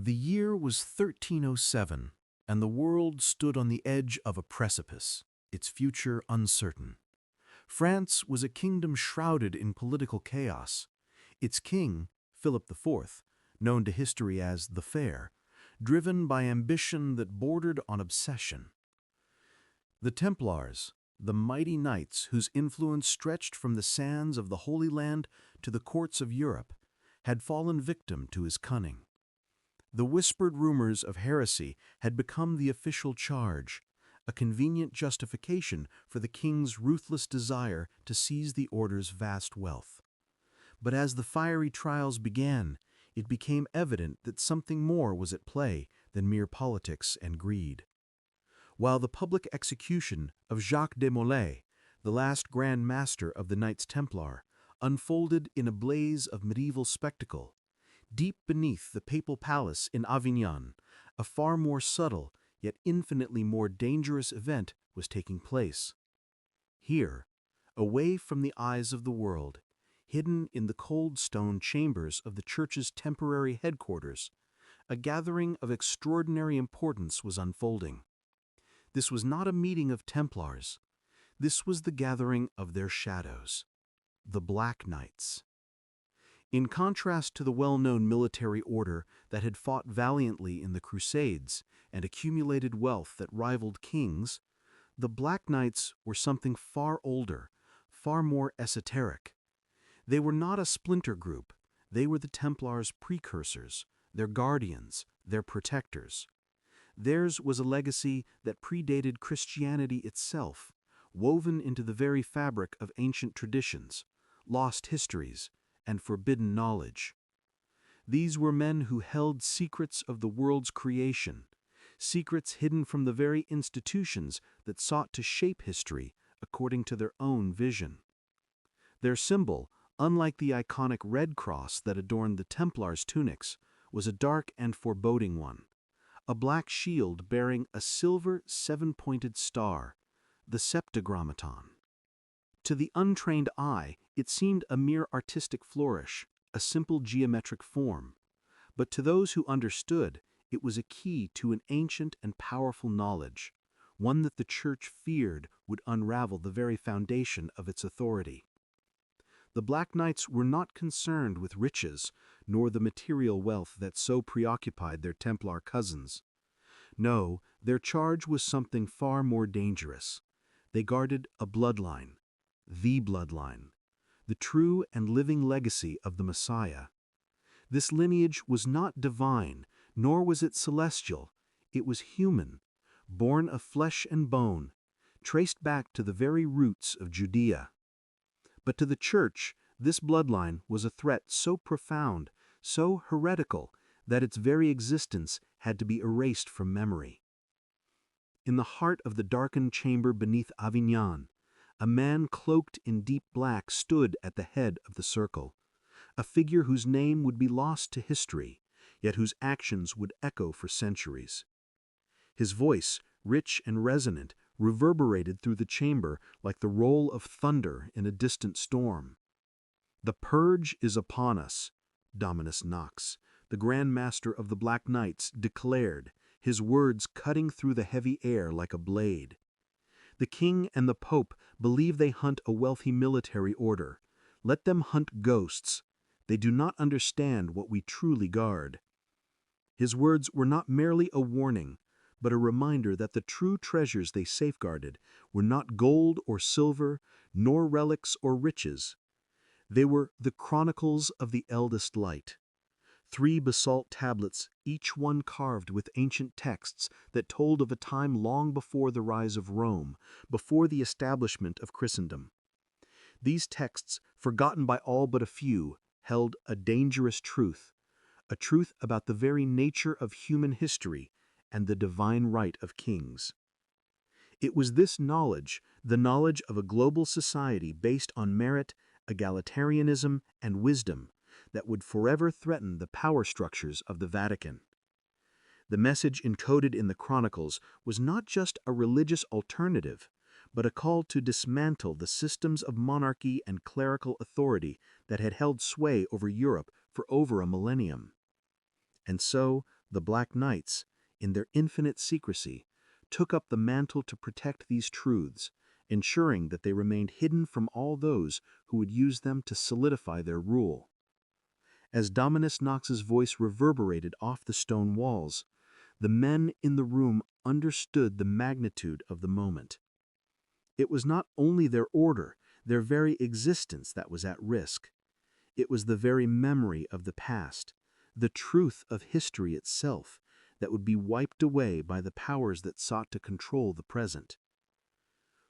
The year was 1307, and the world stood on the edge of a precipice, its future uncertain. France was a kingdom shrouded in political chaos. Its king, Philip IV, known to history as the Fair, driven by ambition that bordered on obsession. The Templars, the mighty knights whose influence stretched from the sands of the Holy Land to the courts of Europe, had fallen victim to his cunning. The whispered rumors of heresy had become the official charge, a convenient justification for the king's ruthless desire to seize the order's vast wealth. But as the fiery trials began, it became evident that something more was at play than mere politics and greed. While the public execution of Jacques de Molay, the last Grand Master of the Knights Templar, unfolded in a blaze of medieval spectacle, deep beneath the papal palace in Avignon, a far more subtle yet infinitely more dangerous event was taking place. Here, away from the eyes of the world, hidden in the cold stone chambers of the church's temporary headquarters, a gathering of extraordinary importance was unfolding. This was not a meeting of Templars. This was the gathering of their shadows, the Black Knights. In contrast to the well-known military order that had fought valiantly in the Crusades and accumulated wealth that rivaled kings, the Black Knights were something far older, far more esoteric. They were not a splinter group. They were the Templars' precursors, their guardians, their protectors. Theirs was a legacy that predated Christianity itself, woven into the very fabric of ancient traditions, lost histories, and forbidden knowledge. These were men who held secrets of the world's creation, secrets hidden from the very institutions that sought to shape history according to their own vision. Their symbol, unlike the iconic red cross that adorned the Templars' tunics, was a dark and foreboding one, a black shield bearing a silver seven-pointed star, the septagrammaton. To the untrained eye, it seemed a mere artistic flourish, a simple geometric form. But to those who understood, it was a key to an ancient and powerful knowledge, one that the Church feared would unravel the very foundation of its authority. The Black Knights were not concerned with riches, nor the material wealth that so preoccupied their Templar cousins. No, their charge was something far more dangerous. They guarded a bloodline, the true and living legacy of the Messiah. This lineage was not divine, nor was it celestial. It was human, born of flesh and bone, traced back to the very roots of Judea. But to the Church, this bloodline was a threat so profound, so heretical, that its very existence had to be erased from memory. In the heart of the darkened chamber beneath Avignon, a man cloaked in deep black stood at the head of the circle, a figure whose name would be lost to history, yet whose actions would echo for centuries. His voice, rich and resonant, reverberated through the chamber like the roll of thunder in a distant storm. "The purge is upon us," Dominus Nox, the Grand Master of the Black Knights, declared, his words cutting through the heavy air like a blade. The king and the pope believe they hunt a wealthy military order. Let them hunt ghosts. They do not understand what we truly guard. His words were not merely a warning, but a reminder that the true treasures they safeguarded were not gold or silver, nor relics or riches. They were the Chronicles of the Eldest Light, 3 basalt tablets, each one carved with ancient texts that told of a time long before the rise of Rome, before the establishment of Christendom. These texts, forgotten by all but a few, held a dangerous truth, a truth about the very nature of human history and the divine right of kings. It was this knowledge, the knowledge of a global society based on merit, egalitarianism, and wisdom, that would forever threaten the power structures of the Vatican. The message encoded in the Chronicles was not just a religious alternative, but a call to dismantle the systems of monarchy and clerical authority that had held sway over Europe for over a millennium. And so, the Black Knights, in their infinite secrecy, took up the mantle to protect these truths, ensuring that they remained hidden from all those who would use them to solidify their rule. As Dominus Knox's voice reverberated off the stone walls, the men in the room understood the magnitude of the moment. It was not only their order, their very existence that was at risk. It was the very memory of the past, the truth of history itself, that would be wiped away by the powers that sought to control the present.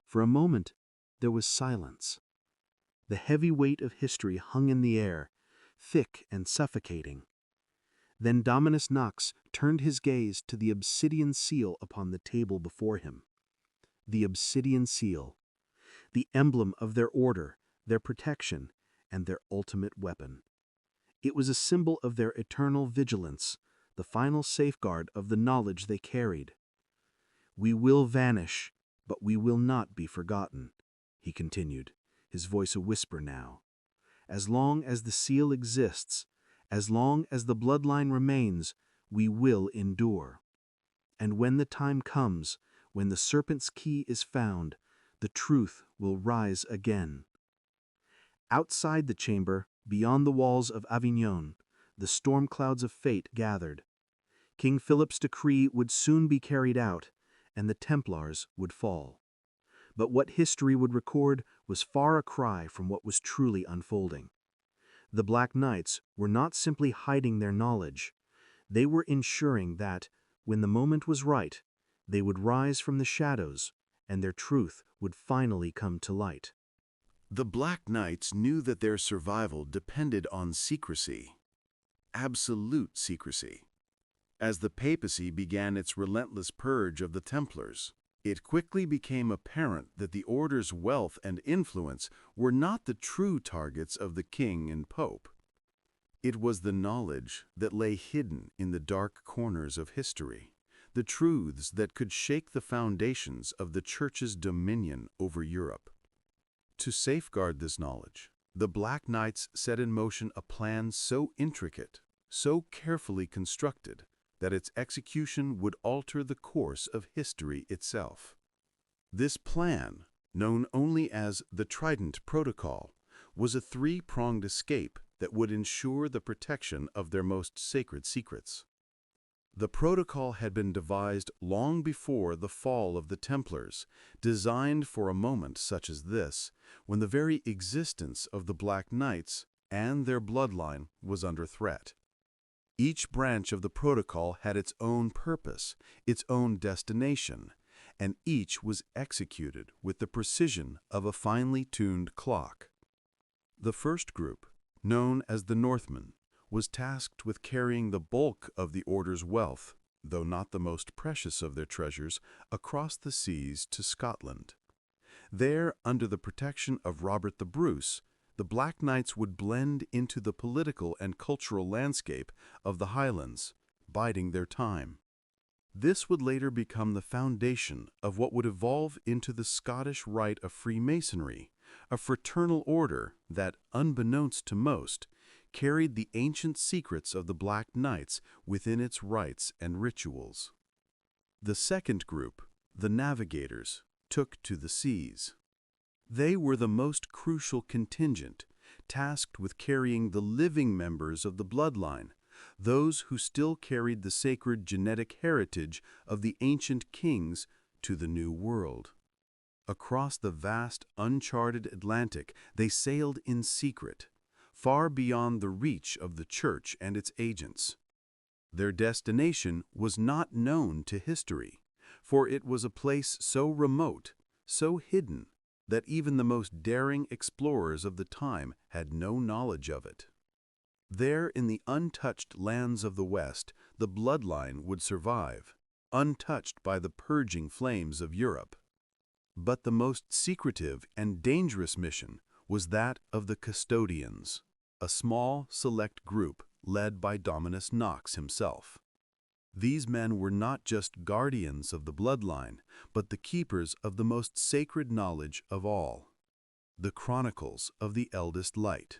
For a moment, there was silence. The heavy weight of history hung in the air, thick and suffocating. Then Dominus Knox turned his gaze to the Obsidian Seal upon the table before him. The Obsidian Seal, the emblem of their order, their protection, and their ultimate weapon. It was a symbol of their eternal vigilance, the final safeguard of the knowledge they carried. "We will vanish, but we will not be forgotten," he continued, his voice a whisper now. "As long as the seal exists, as long as the bloodline remains, we will endure. And when the time comes, when the serpent's key is found, the truth will rise again." Outside the chamber, beyond the walls of Avignon, the storm clouds of fate gathered. King Philip's decree would soon be carried out, and the Templars would fall. But what history would record was far a cry from what was truly unfolding. The Black Knights were not simply hiding their knowledge. They were ensuring that, when the moment was right, they would rise from the shadows, and their truth would finally come to light. The Black Knights knew that their survival depended on secrecy, absolute secrecy. As the papacy began its relentless purge of the Templars, it quickly became apparent that the order's wealth and influence were not the true targets of the king and pope. It was the knowledge that lay hidden in the dark corners of history, the truths that could shake the foundations of the Church's dominion over Europe. To safeguard this knowledge, the Black Knights set in motion a plan so intricate, so carefully constructed, that its execution would alter the course of history itself. This plan, known only as the Trident Protocol, was a three-pronged escape that would ensure the protection of their most sacred secrets. The protocol had been devised long before the fall of the Templars, designed for a moment such as this, when the very existence of the Black Knights and their bloodline was under threat. Each branch of the protocol had its own purpose, its own destination, and each was executed with the precision of a finely tuned clock. The first group, known as the Northmen, was tasked with carrying the bulk of the Order's wealth, though not the most precious of their treasures, across the seas to Scotland. There, under the protection of Robert the Bruce, the Black Knights would blend into the political and cultural landscape of the Highlands, biding their time. This would later become the foundation of what would evolve into the Scottish Rite of Freemasonry, a fraternal order that, unbeknownst to most, carried the ancient secrets of the Black Knights within its rites and rituals. The second group, the Navigators, took to the seas. They were the most crucial contingent, tasked with carrying the living members of the bloodline, those who still carried the sacred genetic heritage of the ancient kings, to the New World. Across the vast, uncharted Atlantic, they sailed in secret, far beyond the reach of the Church and its agents. Their destination was not known to history, for it was a place so remote, so hidden, that even the most daring explorers of the time had no knowledge of it. There in the untouched lands of the West, the bloodline would survive, untouched by the purging flames of Europe. But the most secretive and dangerous mission was that of the Custodians, a small, select group led by Dominus Knox himself. These men were not just guardians of the bloodline, but the keepers of the most sacred knowledge of all, the Chronicles of the Eldest Light.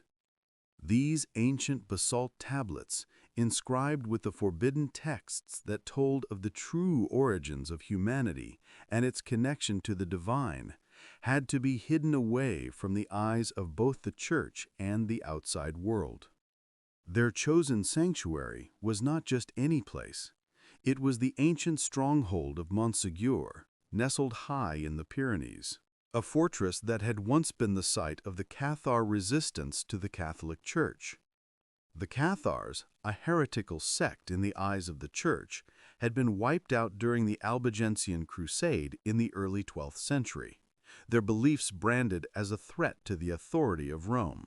These ancient basalt tablets, inscribed with the forbidden texts that told of the true origins of humanity and its connection to the divine, had to be hidden away from the eyes of both the Church and the outside world. Their chosen sanctuary was not just any place. It was the ancient stronghold of Montségur, nestled high in the Pyrenees, a fortress that had once been the site of the Cathar resistance to the Catholic Church. The Cathars, a heretical sect in the eyes of the Church, had been wiped out during the Albigensian Crusade in the early 12th century, their beliefs branded as a threat to the authority of Rome.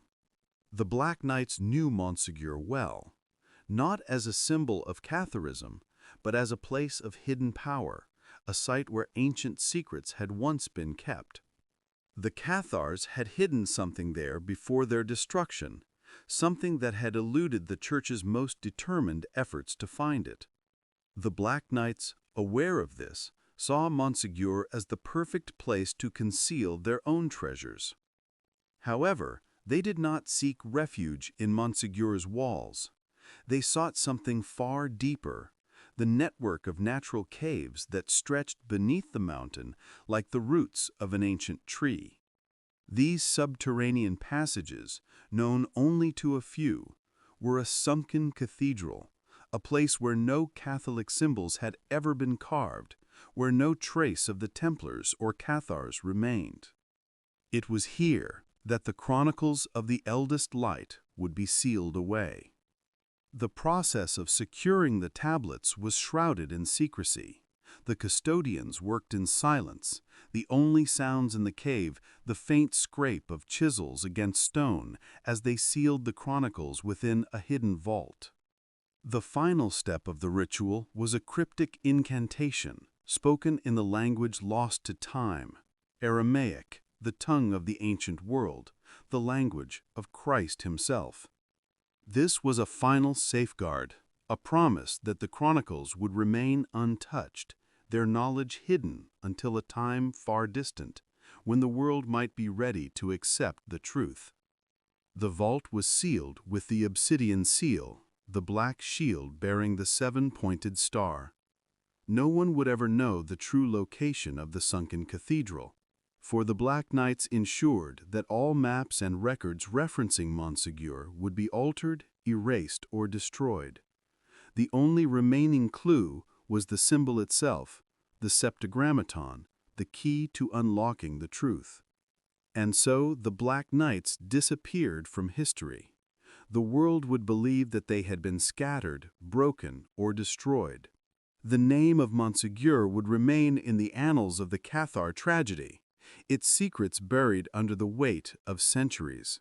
The Black Knights knew Montségur well, not as a symbol of Catharism, but as a place of hidden power, a site where ancient secrets had once been kept. The Cathars had hidden something there before their destruction, something that had eluded the Church's most determined efforts to find it. The Black Knights, aware of this, saw Montségur as the perfect place to conceal their own treasures. However, they did not seek refuge in Montségur's walls. They sought something far deeper, the network of natural caves that stretched beneath the mountain like the roots of an ancient tree. These subterranean passages, known only to a few, were a sunken cathedral, a place where no Catholic symbols had ever been carved, where no trace of the Templars or Cathars remained. It was here that the Chronicles of the Eldest Light would be sealed away. The process of securing the tablets was shrouded in secrecy. The custodians worked in silence, the only sounds in the cave the faint scrape of chisels against stone as they sealed the chronicles within a hidden vault. The final step of the ritual was a cryptic incantation, spoken in the language lost to time, Aramaic, the tongue of the ancient world, the language of Christ himself. This was a final safeguard, a promise that the chronicles would remain untouched, their knowledge hidden until a time far distant, when the world might be ready to accept the truth. The vault was sealed with the Obsidian Seal, the black shield bearing the seven-pointed star. No one would ever know the true location of the sunken cathedral, for the Black Knights ensured that all maps and records referencing Montségur would be altered, erased, or destroyed. The only remaining clue was the symbol itself, the septagrammaton, the key to unlocking the truth. And so the Black Knights disappeared from history. The world would believe that they had been scattered, broken, or destroyed. The name of Montségur would remain in the annals of the Cathar tragedy, its secrets buried under the weight of centuries.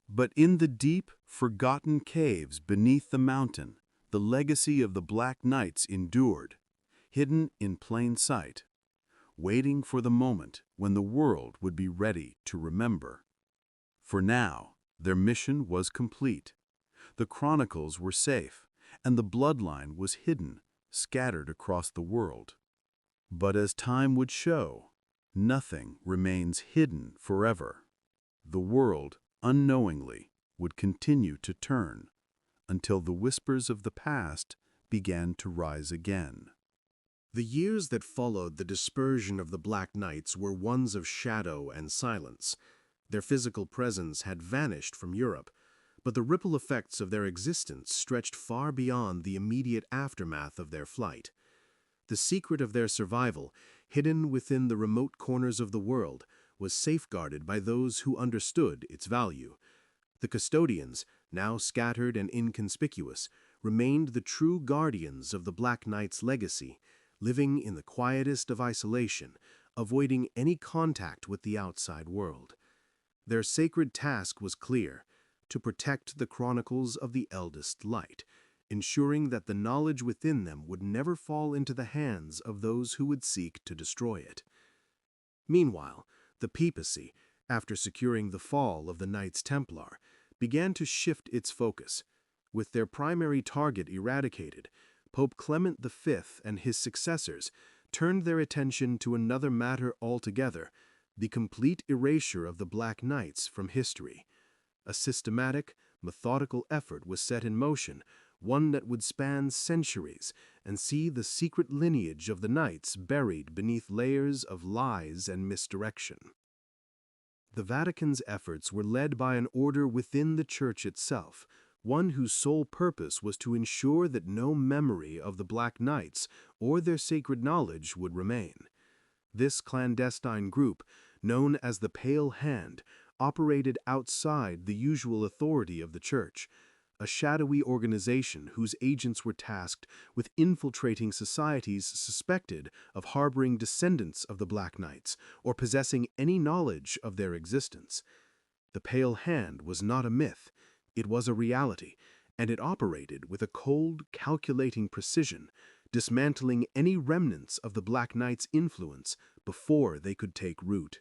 But in the deep, forgotten caves beneath the mountain, the legacy of the Black Knights endured, hidden in plain sight, waiting for the moment when the world would be ready to remember. For now, their mission was complete. The chronicles were safe, and the bloodline was hidden, scattered across the world. But as time would show, nothing remains hidden forever. The world, unknowingly, would continue to turn until the whispers of the past began to rise again. The years that followed the dispersion of the Black Knights were ones of shadow and silence. Their physical presence had vanished from Europe, but the ripple effects of their existence stretched far beyond the immediate aftermath of their flight. The secret of their survival, hidden within the remote corners of the world, was safeguarded by those who understood its value. The custodians, now scattered and inconspicuous, remained the true guardians of the Black Knight's legacy, living in the quietest of isolation, avoiding any contact with the outside world. Their sacred task was clear: to protect the chronicles of the Eldest Light, ensuring that the knowledge within them would never fall into the hands of those who would seek to destroy it. Meanwhile, the papacy, after securing the fall of the Knights Templar, began to shift its focus. With their primary target eradicated, Pope Clement V and his successors turned their attention to another matter altogether: the complete erasure of the Black Knights from history. A systematic, methodical effort was set in motion, one that would span centuries and see the secret lineage of the knights buried beneath layers of lies and misdirection. The Vatican's efforts were led by an order within the Church itself, one whose sole purpose was to ensure that no memory of the Black Knights or their sacred knowledge would remain. This clandestine group, known as the Pale Hand, operated outside the usual authority of the Church, a shadowy organization whose agents were tasked with infiltrating societies suspected of harboring descendants of the Black Knights or possessing any knowledge of their existence. The Pale Hand was not a myth, it was a reality, and it operated with a cold, calculating precision, dismantling any remnants of the Black Knight's influence before they could take root.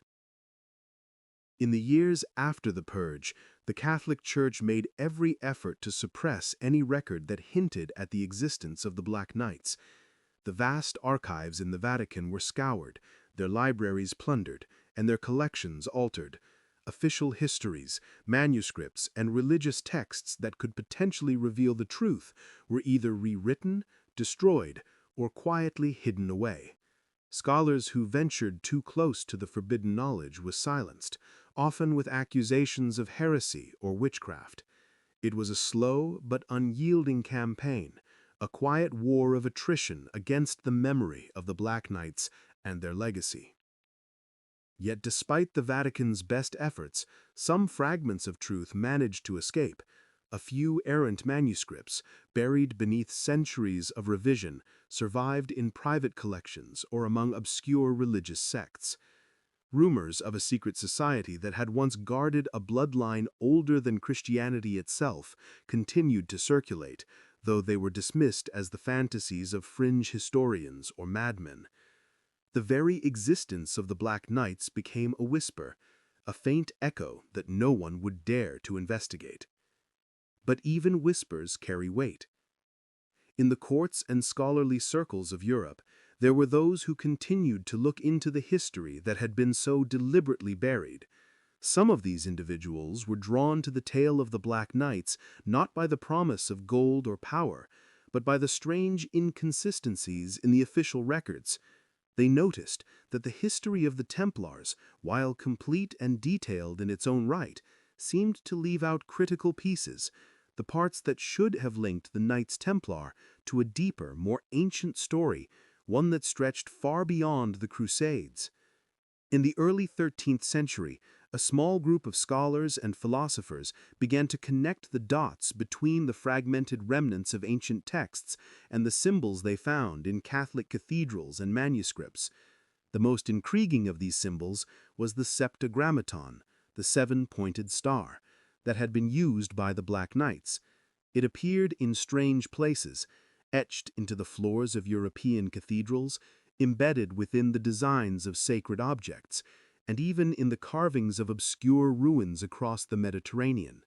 In the years after the Purge, the Catholic Church made every effort to suppress any record that hinted at the existence of the Black Knights. The vast archives in the Vatican were scoured, their libraries plundered, and their collections altered. Official histories, manuscripts, and religious texts that could potentially reveal the truth were either rewritten, destroyed, or quietly hidden away. Scholars who ventured too close to the forbidden knowledge were silenced, often with accusations of heresy or witchcraft. It was a slow but unyielding campaign, a quiet war of attrition against the memory of the Black Knights and their legacy. Yet despite the Vatican's best efforts, some fragments of truth managed to escape. A few errant manuscripts, buried beneath centuries of revision, survived in private collections or among obscure religious sects. Rumors of a secret society that had once guarded a bloodline older than Christianity itself continued to circulate, though they were dismissed as the fantasies of fringe historians or madmen. The very existence of the Black Knights became a whisper, a faint echo that no one would dare to investigate. But even whispers carry weight. In the courts and scholarly circles of Europe, there were those who continued to look into the history that had been so deliberately buried. Some of these individuals were drawn to the tale of the Black Knights not by the promise of gold or power, but by the strange inconsistencies in the official records. They noticed that the history of the Templars, while complete and detailed in its own right, seemed to leave out critical pieces, the parts that should have linked the Knights Templar to a deeper, more ancient story, one that stretched far beyond the Crusades. In the early 13th century, a small group of scholars and philosophers began to connect the dots between the fragmented remnants of ancient texts and the symbols they found in Catholic cathedrals and manuscripts. The most intriguing of these symbols was the septagrammaton, the seven-pointed star, that had been used by the Black Knights. It appeared in strange places, etched into the floors of European cathedrals, embedded within the designs of sacred objects, and even in the carvings of obscure ruins across the Mediterranean.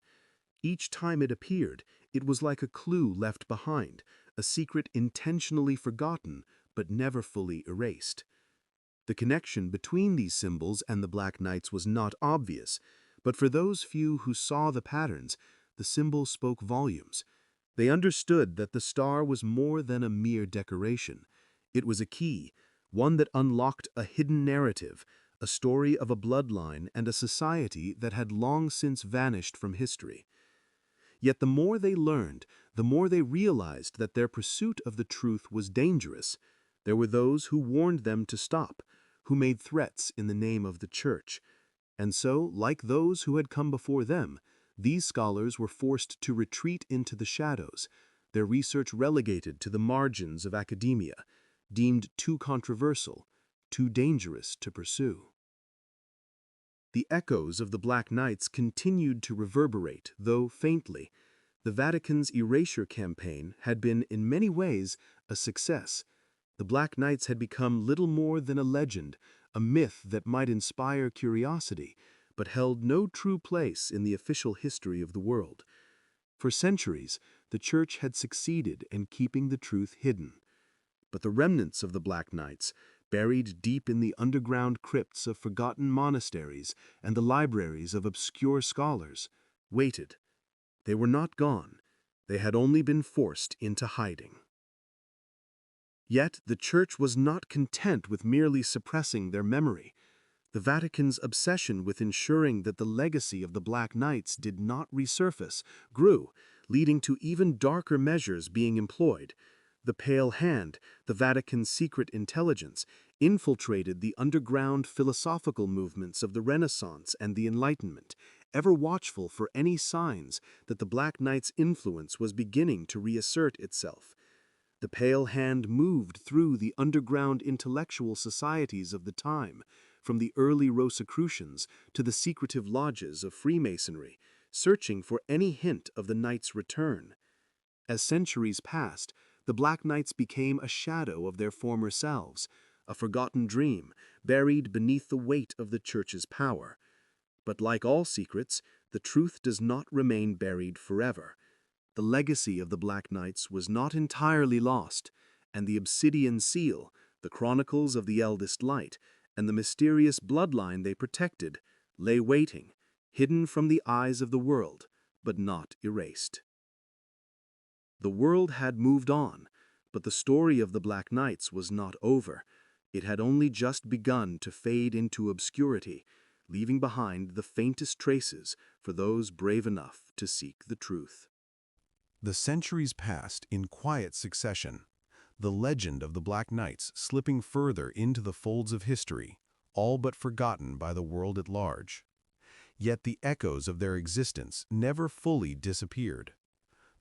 Each time it appeared, it was like a clue left behind, a secret intentionally forgotten but never fully erased. The connection between these symbols and the Black Knights was not obvious, but for those few who saw the patterns, the symbols spoke volumes. They understood that the star was more than a mere decoration. It was a key, one that unlocked a hidden narrative, a story of a bloodline and a society that had long since vanished from history. Yet the more they learned, the more they realized that their pursuit of the truth was dangerous. There were those who warned them to stop, who made threats in the name of the Church. And so, like those who had come before them, these scholars were forced to retreat into the shadows, their research relegated to the margins of academia, deemed too controversial, too dangerous to pursue. The echoes of the Black Knights continued to reverberate, though faintly. The Vatican's erasure campaign had been, in many ways, a success. The Black Knights had become little more than a legend, a myth that might inspire curiosity, but held no true place in the official history of the world. For centuries, the Church had succeeded in keeping the truth hidden. But the remnants of the Black Knights, buried deep in the underground crypts of forgotten monasteries and the libraries of obscure scholars, waited. They were not gone. They had only been forced into hiding. Yet the Church was not content with merely suppressing their memory. The Vatican's obsession with ensuring that the legacy of the Black Knights did not resurface grew, leading to even darker measures being employed. The Pale Hand, the Vatican's secret intelligence, infiltrated the underground philosophical movements of the Renaissance and the Enlightenment, ever watchful for any signs that the Black Knight's influence was beginning to reassert itself. The Pale Hand moved through the underground intellectual societies of the time, from the early Rosicrucians to the secretive lodges of Freemasonry, searching for any hint of the Knight's return. As centuries passed, the Black Knights became a shadow of their former selves, a forgotten dream buried beneath the weight of the Church's power. But like all secrets, the truth does not remain buried forever. The legacy of the Black Knights was not entirely lost, and the Obsidian Seal, the Chronicles of the Eldest Light, and the mysterious bloodline they protected lay waiting, hidden from the eyes of the world, but not erased. The world had moved on, but the story of the Black Knights was not over. It had only just begun to fade into obscurity, leaving behind the faintest traces for those brave enough to seek the truth. The centuries passed in quiet succession, the legend of the Black Knights slipping further into the folds of history, all but forgotten by the world at large. Yet the echoes of their existence never fully disappeared.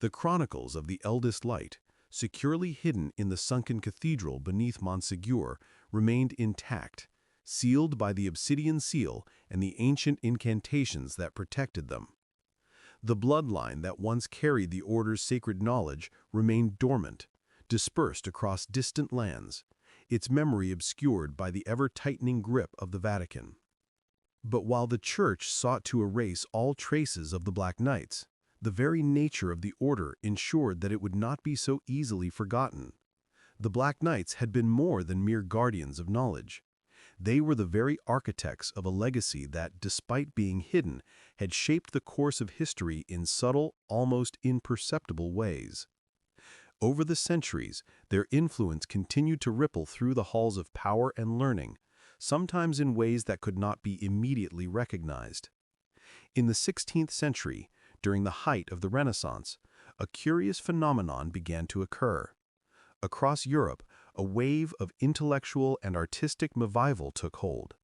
The Chronicles of the Eldest Light, securely hidden in the sunken cathedral beneath Montségur, remained intact, sealed by the Obsidian Seal and the ancient incantations that protected them. The bloodline that once carried the Order's sacred knowledge remained dormant, dispersed across distant lands, its memory obscured by the ever-tightening grip of the Vatican. But while the Church sought to erase all traces of the Black Knights, the very nature of the Order ensured that it would not be so easily forgotten. The Black Knights had been more than mere guardians of knowledge. They were the very architects of a legacy that, despite being hidden, had shaped the course of history in subtle, almost imperceptible ways. Over the centuries, their influence continued to ripple through the halls of power and learning, sometimes in ways that could not be immediately recognized. In the 16th century, during the height of the Renaissance, a curious phenomenon began to occur. Across Europe, a wave of intellectual and artistic revival took hold.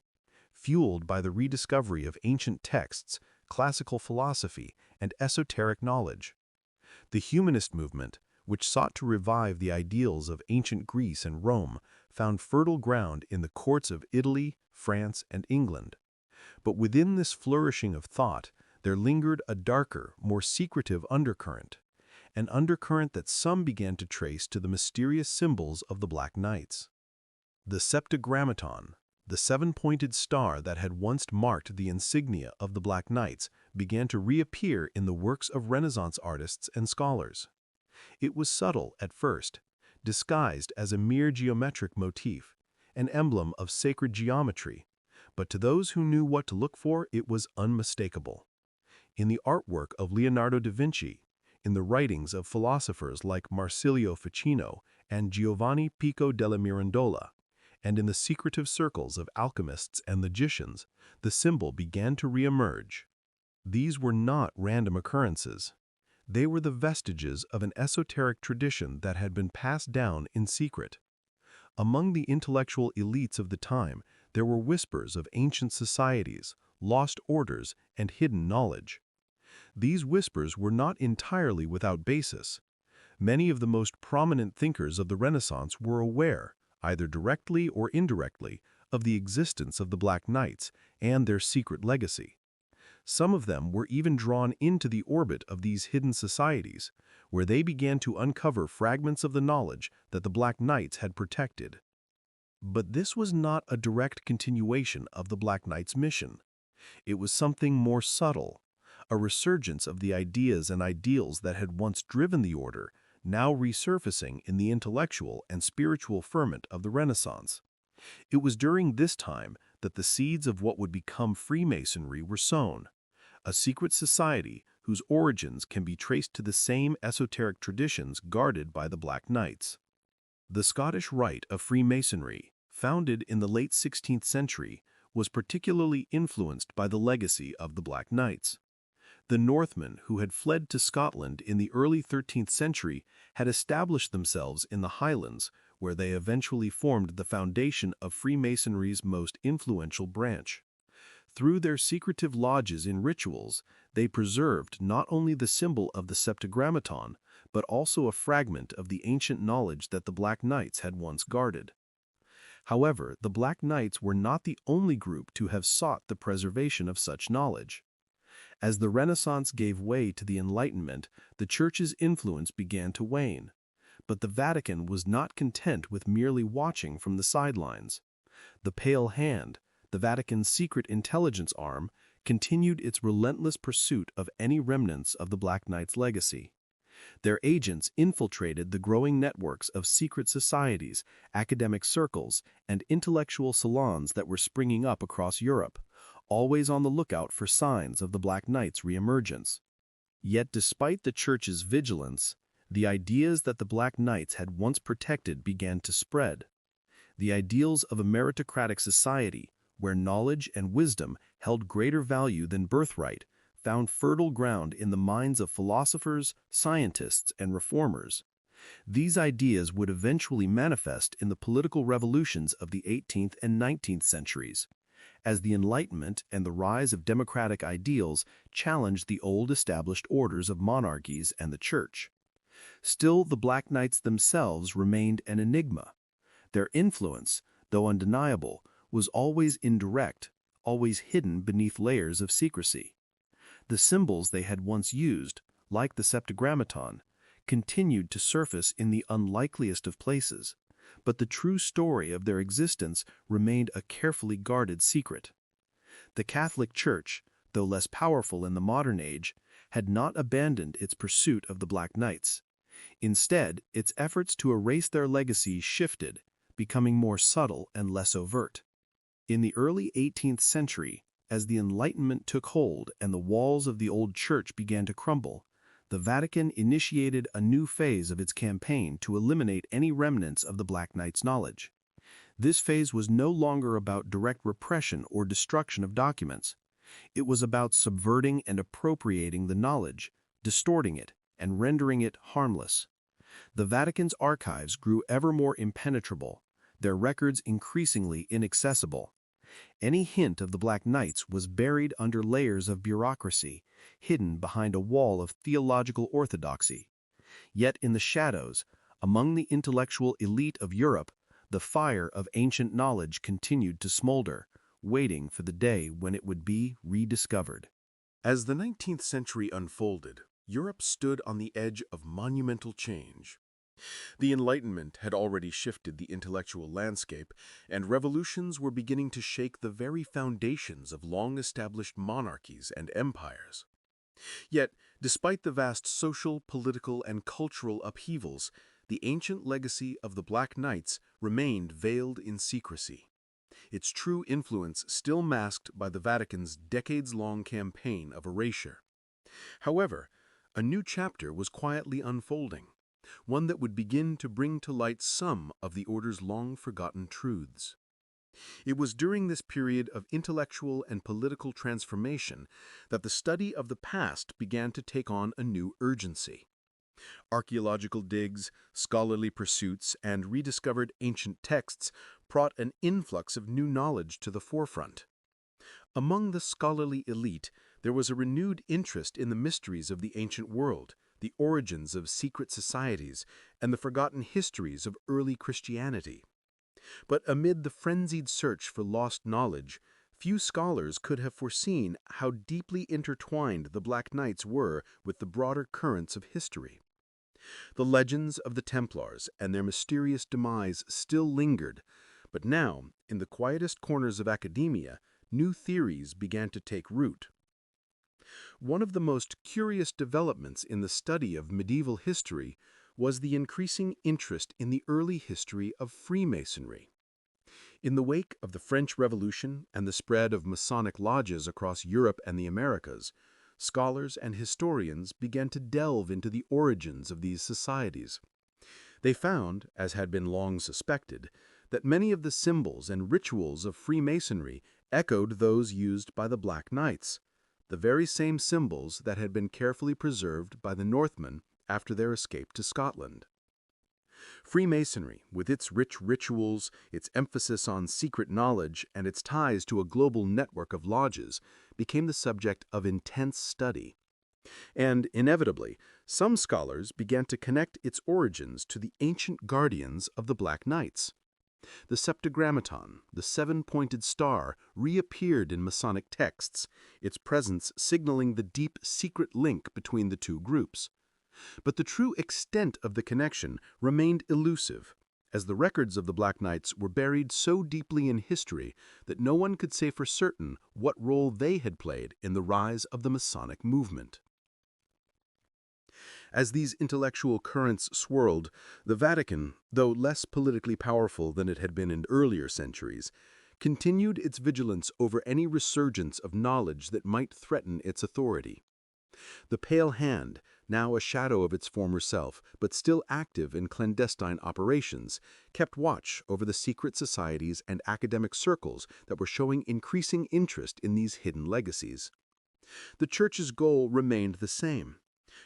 Fueled by the rediscovery of ancient texts, classical philosophy, and esoteric knowledge. The humanist movement, which sought to revive the ideals of ancient Greece and Rome, found fertile ground in the courts of Italy, France, and England. But within this flourishing of thought, there lingered a darker, more secretive undercurrent, an undercurrent that some began to trace to the mysterious symbols of the Black Knights. The septagrammaton, the seven-pointed star that had once marked the insignia of the Black Knights, began to reappear in the works of Renaissance artists and scholars. It was subtle at first, disguised as a mere geometric motif, an emblem of sacred geometry, but to those who knew what to look for, it was unmistakable. In the artwork of Leonardo da Vinci, in the writings of philosophers like Marsilio Ficino and Giovanni Pico della Mirandola, and in the secretive circles of alchemists and logicians, the symbol began to reemerge. These were not random occurrences. They were the vestiges of an esoteric tradition that had been passed down in secret. Among the intellectual elites of the time, there were whispers of ancient societies, lost orders, and hidden knowledge. These whispers were not entirely without basis. Many of the most prominent thinkers of the Renaissance were aware, either directly or indirectly, of the existence of the Black Knights and their secret legacy. Some of them were even drawn into the orbit of these hidden societies, where they began to uncover fragments of the knowledge that the Black Knights had protected. But this was not a direct continuation of the Black Knights' mission. It was something more subtle, a resurgence of the ideas and ideals that had once driven the Order, now resurfacing in the intellectual and spiritual ferment of the Renaissance. It was during this time that the seeds of what would become Freemasonry were sown, a secret society whose origins can be traced to the same esoteric traditions guarded by the Black Knights. The Scottish Rite of Freemasonry, founded in the late 16th century, was particularly influenced by the legacy of the Black Knights. The Northmen who had fled to Scotland in the early 13th century had established themselves in the Highlands, where they eventually formed the foundation of Freemasonry's most influential branch. Through their secretive lodges and rituals, they preserved not only the symbol of the Septagrammaton, but also a fragment of the ancient knowledge that the Black Knights had once guarded. However, the Black Knights were not the only group to have sought the preservation of such knowledge. As the Renaissance gave way to the Enlightenment, the Church's influence began to wane. But the Vatican was not content with merely watching from the sidelines. The Pale Hand, the Vatican's secret intelligence arm, continued its relentless pursuit of any remnants of the Black Knights' legacy. Their agents infiltrated the growing networks of secret societies, academic circles, and intellectual salons that were springing up across Europe, always on the lookout for signs of the Black Knights' reemergence. Yet despite the Church's vigilance, the ideas that the Black Knights had once protected began to spread. The ideals of a meritocratic society, where knowledge and wisdom held greater value than birthright, found fertile ground in the minds of philosophers, scientists, and reformers. These ideas would eventually manifest in the political revolutions of the 18th and 19th centuries, as the Enlightenment and the rise of democratic ideals challenged the old established orders of monarchies and the Church. Still, the Black Knights themselves remained an enigma. Their influence, though undeniable, was always indirect, always hidden beneath layers of secrecy. The symbols they had once used, like the Septagrammaton, continued to surface in the unlikeliest of places, but the true story of their existence remained a carefully guarded secret. The Catholic Church, though less powerful in the modern age, had not abandoned its pursuit of the Black Knights. Instead, its efforts to erase their legacy shifted, becoming more subtle and less overt. In the early 18th century, as the Enlightenment took hold and the walls of the old Church began to crumble, the Vatican initiated a new phase of its campaign to eliminate any remnants of the Black Knights' knowledge. This phase was no longer about direct repression or destruction of documents. It was about subverting and appropriating the knowledge, distorting it, and rendering it harmless. The Vatican's archives grew ever more impenetrable, their records increasingly inaccessible. Any hint of the Black Knights was buried under layers of bureaucracy, hidden behind a wall of theological orthodoxy. Yet in the shadows, among the intellectual elite of Europe, the fire of ancient knowledge continued to smolder, waiting for the day when it would be rediscovered. As the 19th century unfolded, Europe stood on the edge of monumental change. The Enlightenment had already shifted the intellectual landscape, and revolutions were beginning to shake the very foundations of long-established monarchies and empires. Yet, despite the vast social, political, and cultural upheavals, the ancient legacy of the Black Knights remained veiled in secrecy, its true influence still masked by the Vatican's decades-long campaign of erasure. However, a new chapter was quietly unfolding, one that would begin to bring to light some of the order's long-forgotten truths. It was during this period of intellectual and political transformation that the study of the past began to take on a new urgency. Archaeological digs, scholarly pursuits, and rediscovered ancient texts brought an influx of new knowledge to the forefront. Among the scholarly elite, there was a renewed interest in the mysteries of the ancient world, the origins of secret societies, and the forgotten histories of early Christianity. But amid the frenzied search for lost knowledge, few scholars could have foreseen how deeply intertwined the Black Knights were with the broader currents of history. The legends of the Templars and their mysterious demise still lingered, but now, in the quietest corners of academia, new theories began to take root. One of the most curious developments in the study of medieval history was the increasing interest in the early history of Freemasonry. In the wake of the French Revolution and the spread of Masonic lodges across Europe and the Americas, scholars and historians began to delve into the origins of these societies. They found, as had been long suspected, that many of the symbols and rituals of Freemasonry echoed those used by the Black Knights, the very same symbols that had been carefully preserved by the Northmen after their escape to Scotland. Freemasonry, with its rich rituals, its emphasis on secret knowledge, and its ties to a global network of lodges, became the subject of intense study. And, inevitably, some scholars began to connect its origins to the ancient guardians of the Black Knights. The Septagrammaton, the seven-pointed star, reappeared in Masonic texts, its presence signaling the deep secret link between the two groups. But the true extent of the connection remained elusive, as the records of the Black Knights were buried so deeply in history that no one could say for certain what role they had played in the rise of the Masonic movement. As these intellectual currents swirled, the Vatican, though less politically powerful than it had been in earlier centuries, continued its vigilance over any resurgence of knowledge that might threaten its authority. The Pale Hand, now a shadow of its former self, but still active in clandestine operations, kept watch over the secret societies and academic circles that were showing increasing interest in these hidden legacies. The Church's goal remained the same: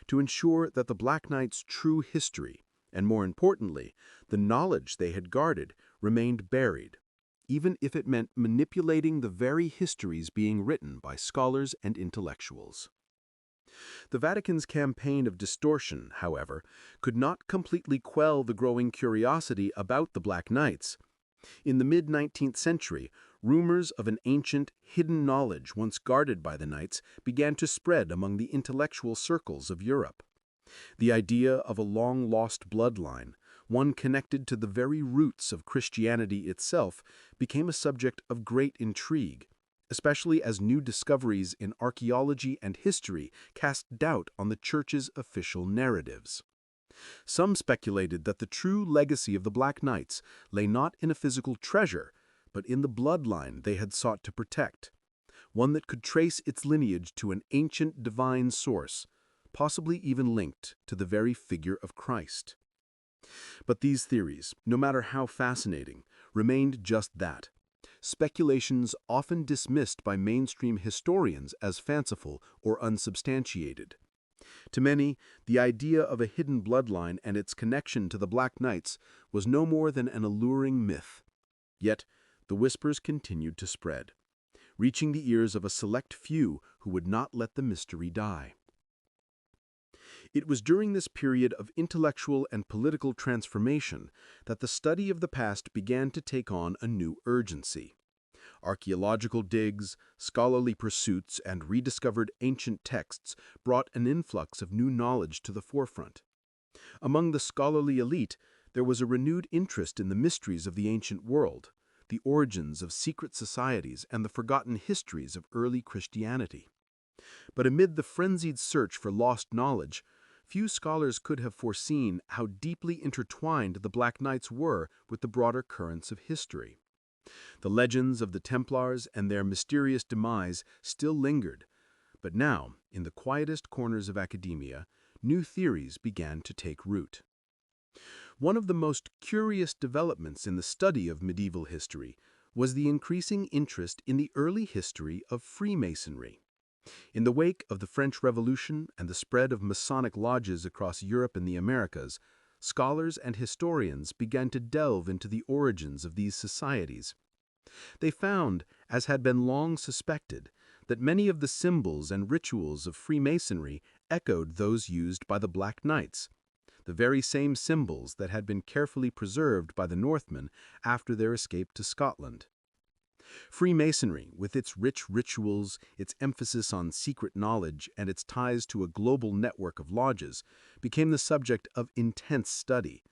to ensure that the Black Knights' true history, and more importantly, the knowledge they had guarded, remained buried, even if it meant manipulating the very histories being written by scholars and intellectuals. The Vatican's campaign of distortion, however, could not completely quell the growing curiosity about the Black Knights. In the mid-19th century, rumors of an ancient, hidden knowledge once guarded by the Knights began to spread among the intellectual circles of Europe. The idea of a long-lost bloodline, one connected to the very roots of Christianity itself, became a subject of great intrigue, especially as new discoveries in archaeology and history cast doubt on the Church's official narratives. Some speculated that the true legacy of the Black Knights lay not in a physical treasure, but in the bloodline they had sought to protect, one that could trace its lineage to an ancient divine source, possibly even linked to the very figure of Christ. But these theories, no matter how fascinating, remained just that: speculations often dismissed by mainstream historians as fanciful or unsubstantiated. To many, the idea of a hidden bloodline and its connection to the Black Knights was no more than an alluring myth. Yet, the whispers continued to spread, reaching the ears of a select few who would not let the mystery die. It was during this period of intellectual and political transformation that the study of the past began to take on a new urgency. Archaeological digs, scholarly pursuits, and rediscovered ancient texts brought an influx of new knowledge to the forefront. Among the scholarly elite, there was a renewed interest in the mysteries of the ancient world, the origins of secret societies, and the forgotten histories of early Christianity. But amid the frenzied search for lost knowledge, few scholars could have foreseen how deeply intertwined the Black Knights were with the broader currents of history. The legends of the Templars and their mysterious demise still lingered, but now, in the quietest corners of academia, new theories began to take root. One of the most curious developments in the study of medieval history was the increasing interest in the early history of Freemasonry. In the wake of the French Revolution and the spread of Masonic lodges across Europe and the Americas, scholars and historians began to delve into the origins of these societies. They found, as had been long suspected, that many of the symbols and rituals of Freemasonry echoed those used by the Black Knights, the very same symbols that had been carefully preserved by the Northmen after their escape to Scotland. Freemasonry, with its rich rituals, its emphasis on secret knowledge, and its ties to a global network of lodges, became the subject of intense study.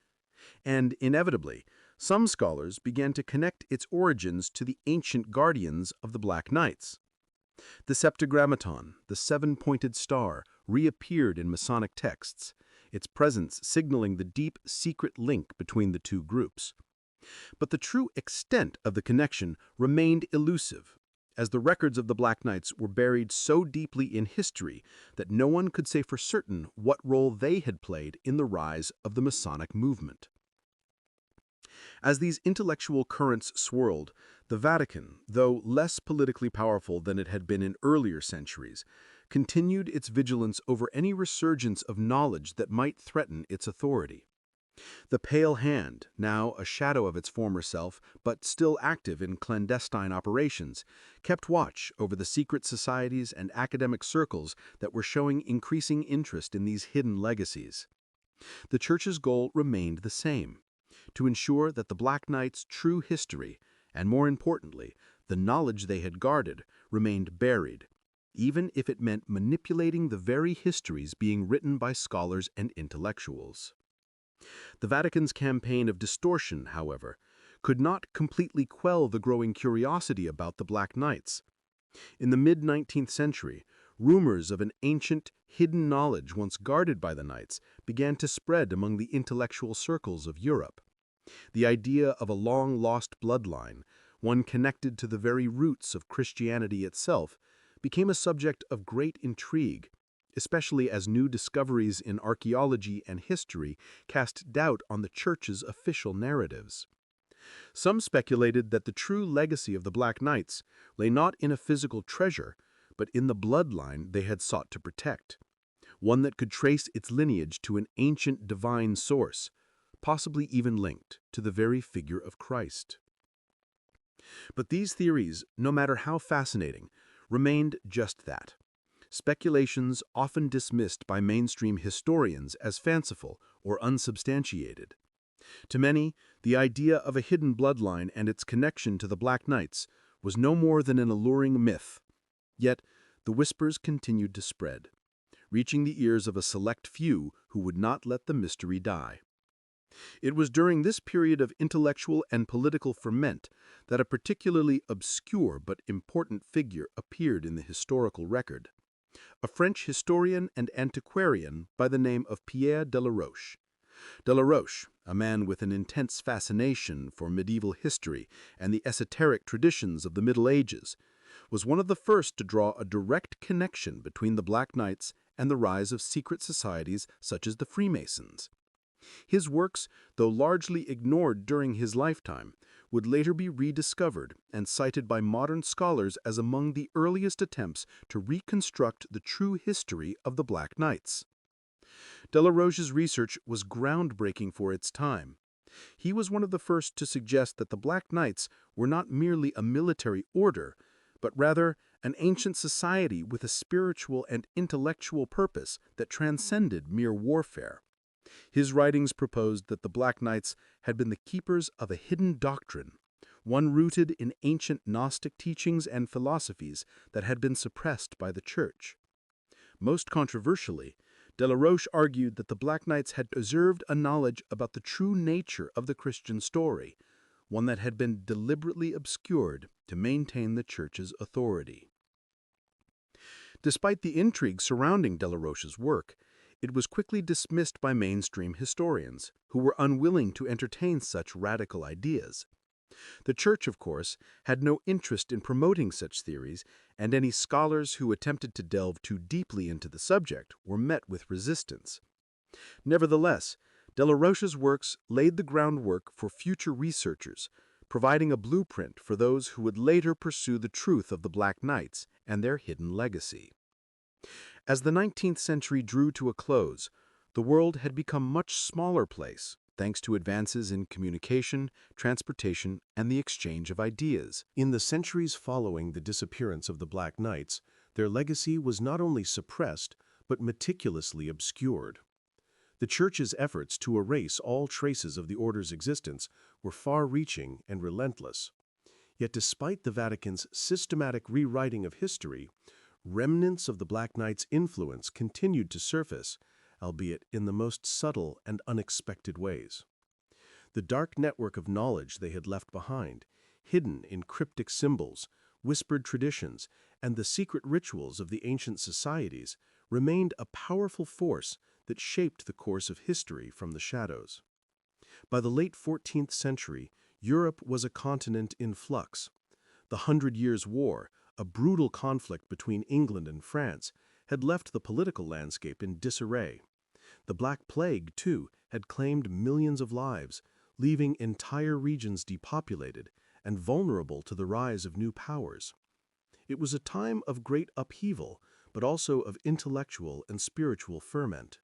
And, inevitably, some scholars began to connect its origins to the ancient guardians of the Black Knights. The Septagrammaton, the seven-pointed star, reappeared in Masonic texts, its presence signaling the deep, secret link between the two groups. But the true extent of the connection remained elusive, as the records of the Black Knights were buried so deeply in history that no one could say for certain what role they had played in the rise of the Masonic movement. As these intellectual currents swirled, the Vatican, though less politically powerful than it had been in earlier centuries, continued its vigilance over any resurgence of knowledge that might threaten its authority. The Pale Hand, now a shadow of its former self, but still active in clandestine operations, kept watch over the secret societies and academic circles that were showing increasing interest in these hidden legacies. The Church's goal remained the same: to ensure that the Black Knights' true history, and more importantly, the knowledge they had guarded, remained buried, even if it meant manipulating the very histories being written by scholars and intellectuals. The Vatican's campaign of distortion, however, could not completely quell the growing curiosity about the Black Knights. In the mid-19th century, rumors of an ancient, hidden knowledge once guarded by the Knights began to spread among the intellectual circles of Europe. The idea of a long-lost bloodline, one connected to the very roots of Christianity itself, became a subject of great intrigue, especially as new discoveries in archaeology and history cast doubt on the Church's official narratives. Some speculated that the true legacy of the Black Knights lay not in a physical treasure, but in the bloodline they had sought to protect, one that could trace its lineage to an ancient divine source, possibly even linked to the very figure of Christ. But these theories, no matter how fascinating, remained just that: speculations often dismissed by mainstream historians as fanciful or unsubstantiated. To many, the idea of a hidden bloodline and its connection to the Black Knights was no more than an alluring myth. Yet, the whispers continued to spread, reaching the ears of a select few who would not let the mystery die. It was during this period of intellectual and political ferment that a particularly obscure but important figure appeared in the historical record: a French historian and antiquarian by the name of Pierre de la Roche. De la Roche, a man with an intense fascination for medieval history and the esoteric traditions of the Middle Ages, was one of the first to draw a direct connection between the Black Knights and the rise of secret societies such as the Freemasons. His works, though largely ignored during his lifetime, would later be rediscovered and cited by modern scholars as among the earliest attempts to reconstruct the true history of the Black Knights. De la Roche's research was groundbreaking for its time. He was one of the first to suggest that the Black Knights were not merely a military order, but rather an ancient society with a spiritual and intellectual purpose that transcended mere warfare. His writings proposed that the Black Knights had been the keepers of a hidden doctrine, one rooted in ancient Gnostic teachings and philosophies that had been suppressed by the Church. Most controversially, de la Roche argued that the Black Knights had preserved a knowledge about the true nature of the Christian story, one that had been deliberately obscured to maintain the Church's authority. Despite the intrigue surrounding de la Roche's work, it was quickly dismissed by mainstream historians, who were unwilling to entertain such radical ideas. The Church, of course, had no interest in promoting such theories, and any scholars who attempted to delve too deeply into the subject were met with resistance. Nevertheless, de la Roche's works laid the groundwork for future researchers, providing a blueprint for those who would later pursue the truth of the Black Knights and their hidden legacy. As the 19th century drew to a close, the world had become a much smaller place, thanks to advances in communication, transportation, and the exchange of ideas. In the centuries following the disappearance of the Black Knights, their legacy was not only suppressed, but meticulously obscured. The Church's efforts to erase all traces of the order's existence were far-reaching and relentless. Yet despite the Vatican's systematic rewriting of history, remnants of the Black Knight's influence continued to surface, albeit in the most subtle and unexpected ways. The dark network of knowledge they had left behind, hidden in cryptic symbols, whispered traditions, and the secret rituals of the ancient societies, remained a powerful force that shaped the course of history from the shadows. By the late 14th century, Europe was a continent in flux. The 100 Years' War, A brutal conflict between England and France had left the political landscape in disarray. The Black Plague, too, had claimed millions of lives, leaving entire regions depopulated and vulnerable to the rise of new powers. It was a time of great upheaval, but also of intellectual and spiritual ferment.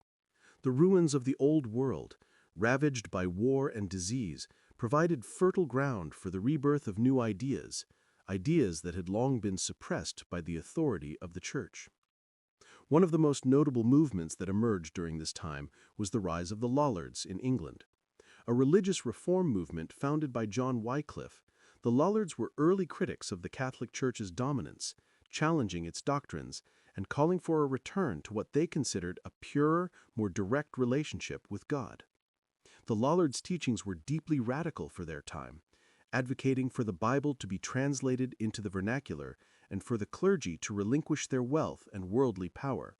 The ruins of the old world, ravaged by war and disease, provided fertile ground for the rebirth of new ideas, ideas that had long been suppressed by the authority of the Church. One of the most notable movements that emerged during this time was the rise of the Lollards in England. A religious reform movement founded by John Wycliffe, the Lollards were early critics of the Catholic Church's dominance, challenging its doctrines and calling for a return to what they considered a purer, more direct relationship with God. The Lollards' teachings were deeply radical for their time, advocating for the Bible to be translated into the vernacular and for the clergy to relinquish their wealth and worldly power.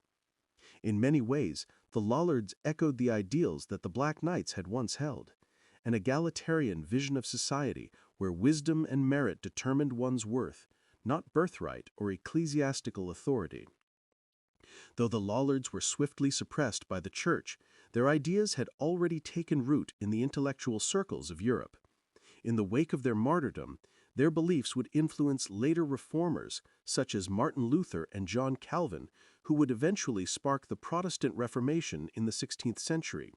In many ways, the Lollards echoed the ideals that the Black Knights had once held, an egalitarian vision of society where wisdom and merit determined one's worth, not birthright or ecclesiastical authority. Though the Lollards were swiftly suppressed by the Church, their ideas had already taken root in the intellectual circles of Europe. In the wake of their martyrdom, their beliefs would influence later reformers such as Martin Luther and John Calvin, who would eventually spark the Protestant Reformation in the 16th century.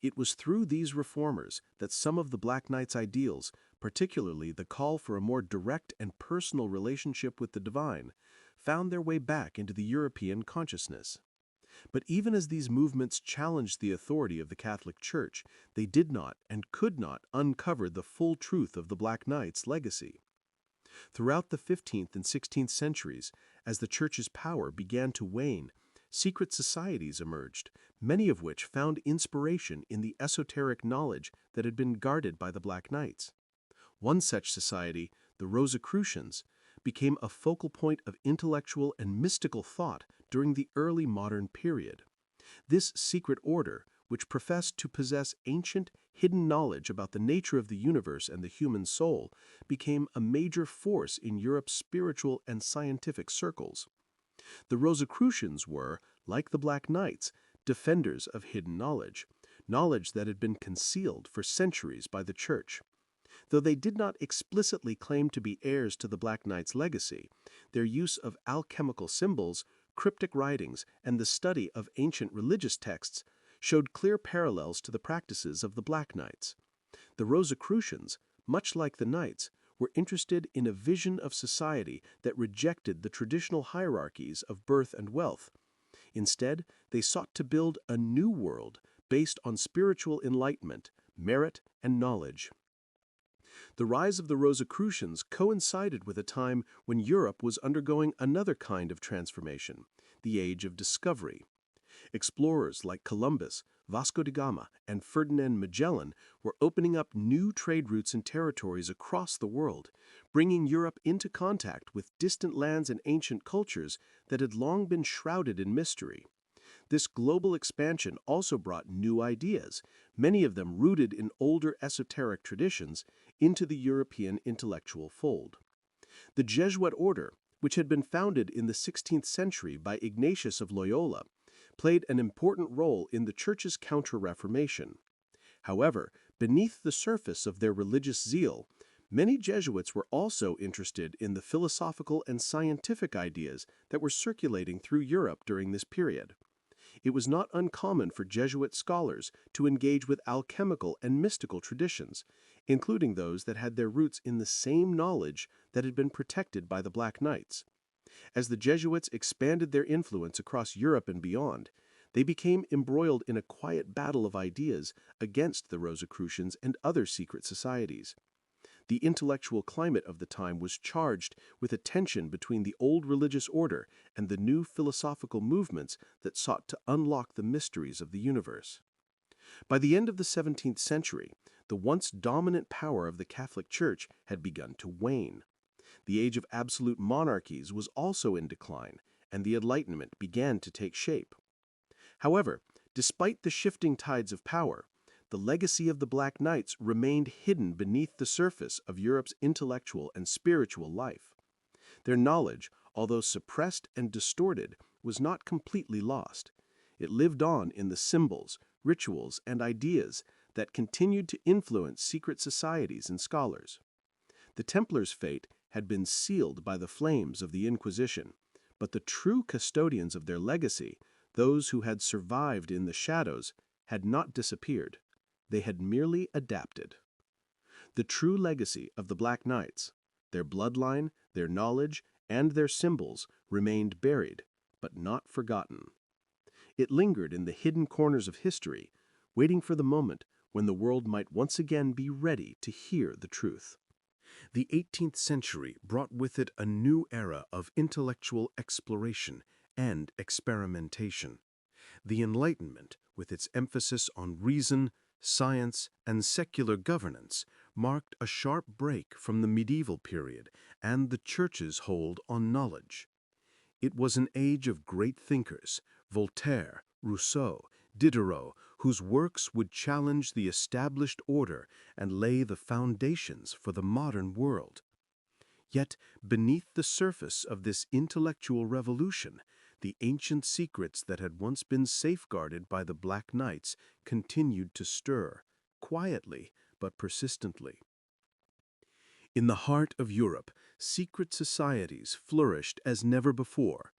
It was through these reformers that some of the Black Knights' ideals, particularly the call for a more direct and personal relationship with the divine, found their way back into the European consciousness. But even as these movements challenged the authority of the Catholic Church, they did not and could not uncover the full truth of the Black Knights' legacy. Throughout the 15th and 16th centuries, as the Church's power began to wane, secret societies emerged, many of which found inspiration in the esoteric knowledge that had been guarded by the Black Knights. One such society, the Rosicrucians, became a focal point of intellectual and mystical thought during the early modern period. This secret order, which professed to possess ancient, hidden knowledge about the nature of the universe and the human soul, became a major force in Europe's spiritual and scientific circles. The Rosicrucians were, like the Black Knights, defenders of hidden knowledge, knowledge that had been concealed for centuries by the Church. Though they did not explicitly claim to be heirs to the Black Knights' legacy, their use of alchemical symbols, cryptic writings, and the study of ancient religious texts showed clear parallels to the practices of the Black Knights. The Rosicrucians, much like the Knights, were interested in a vision of society that rejected the traditional hierarchies of birth and wealth. Instead, they sought to build a new world based on spiritual enlightenment, merit, and knowledge. The rise of the Rosicrucians coincided with a time when Europe was undergoing another kind of transformation, the Age of Discovery. Explorers like Columbus, Vasco da Gama, and Ferdinand Magellan were opening up new trade routes and territories across the world, bringing Europe into contact with distant lands and ancient cultures that had long been shrouded in mystery. This global expansion also brought new ideas, many of them rooted in older esoteric traditions, into the European intellectual fold. The Jesuit order, which had been founded in the 16th century by Ignatius of Loyola, played an important role in the Church's Counter-Reformation. However, beneath the surface of their religious zeal, many Jesuits were also interested in the philosophical and scientific ideas that were circulating through Europe during this period. It was not uncommon for Jesuit scholars to engage with alchemical and mystical traditions, including those that had their roots in the same knowledge that had been protected by the Black Knights. As the Jesuits expanded their influence across Europe and beyond, they became embroiled in a quiet battle of ideas against the Rosicrucians and other secret societies. The intellectual climate of the time was charged with a tension between the old religious order and the new philosophical movements that sought to unlock the mysteries of the universe. By the end of the 17th century, the once dominant power of the Catholic Church had begun to wane. The age of absolute monarchies was also in decline, and the Enlightenment began to take shape. However, despite the shifting tides of power, the legacy of the Black Knights remained hidden beneath the surface of Europe's intellectual and spiritual life. Their knowledge, although suppressed and distorted, was not completely lost. It lived on in the symbols, rituals, and ideas that continued to influence secret societies and scholars. The Templars' fate had been sealed by the flames of the Inquisition, but the true custodians of their legacy, those who had survived in the shadows, had not disappeared. They had merely adapted. The true legacy of the Black Knights, their bloodline, their knowledge, and their symbols remained buried, but not forgotten. It lingered in the hidden corners of history, waiting for the moment when the world might once again be ready to hear the truth. The 18th century brought with it a new era of intellectual exploration and experimentation. The Enlightenment, with its emphasis on reason, science, and secular governance, marked a sharp break from the medieval period and the Church's hold on knowledge. It was an age of great thinkers, Voltaire, Rousseau, Diderot, whose works would challenge the established order and lay the foundations for the modern world. Yet, beneath the surface of this intellectual revolution, the ancient secrets that had once been safeguarded by the Black Knights continued to stir, quietly but persistently. In the heart of Europe, secret societies flourished as never before.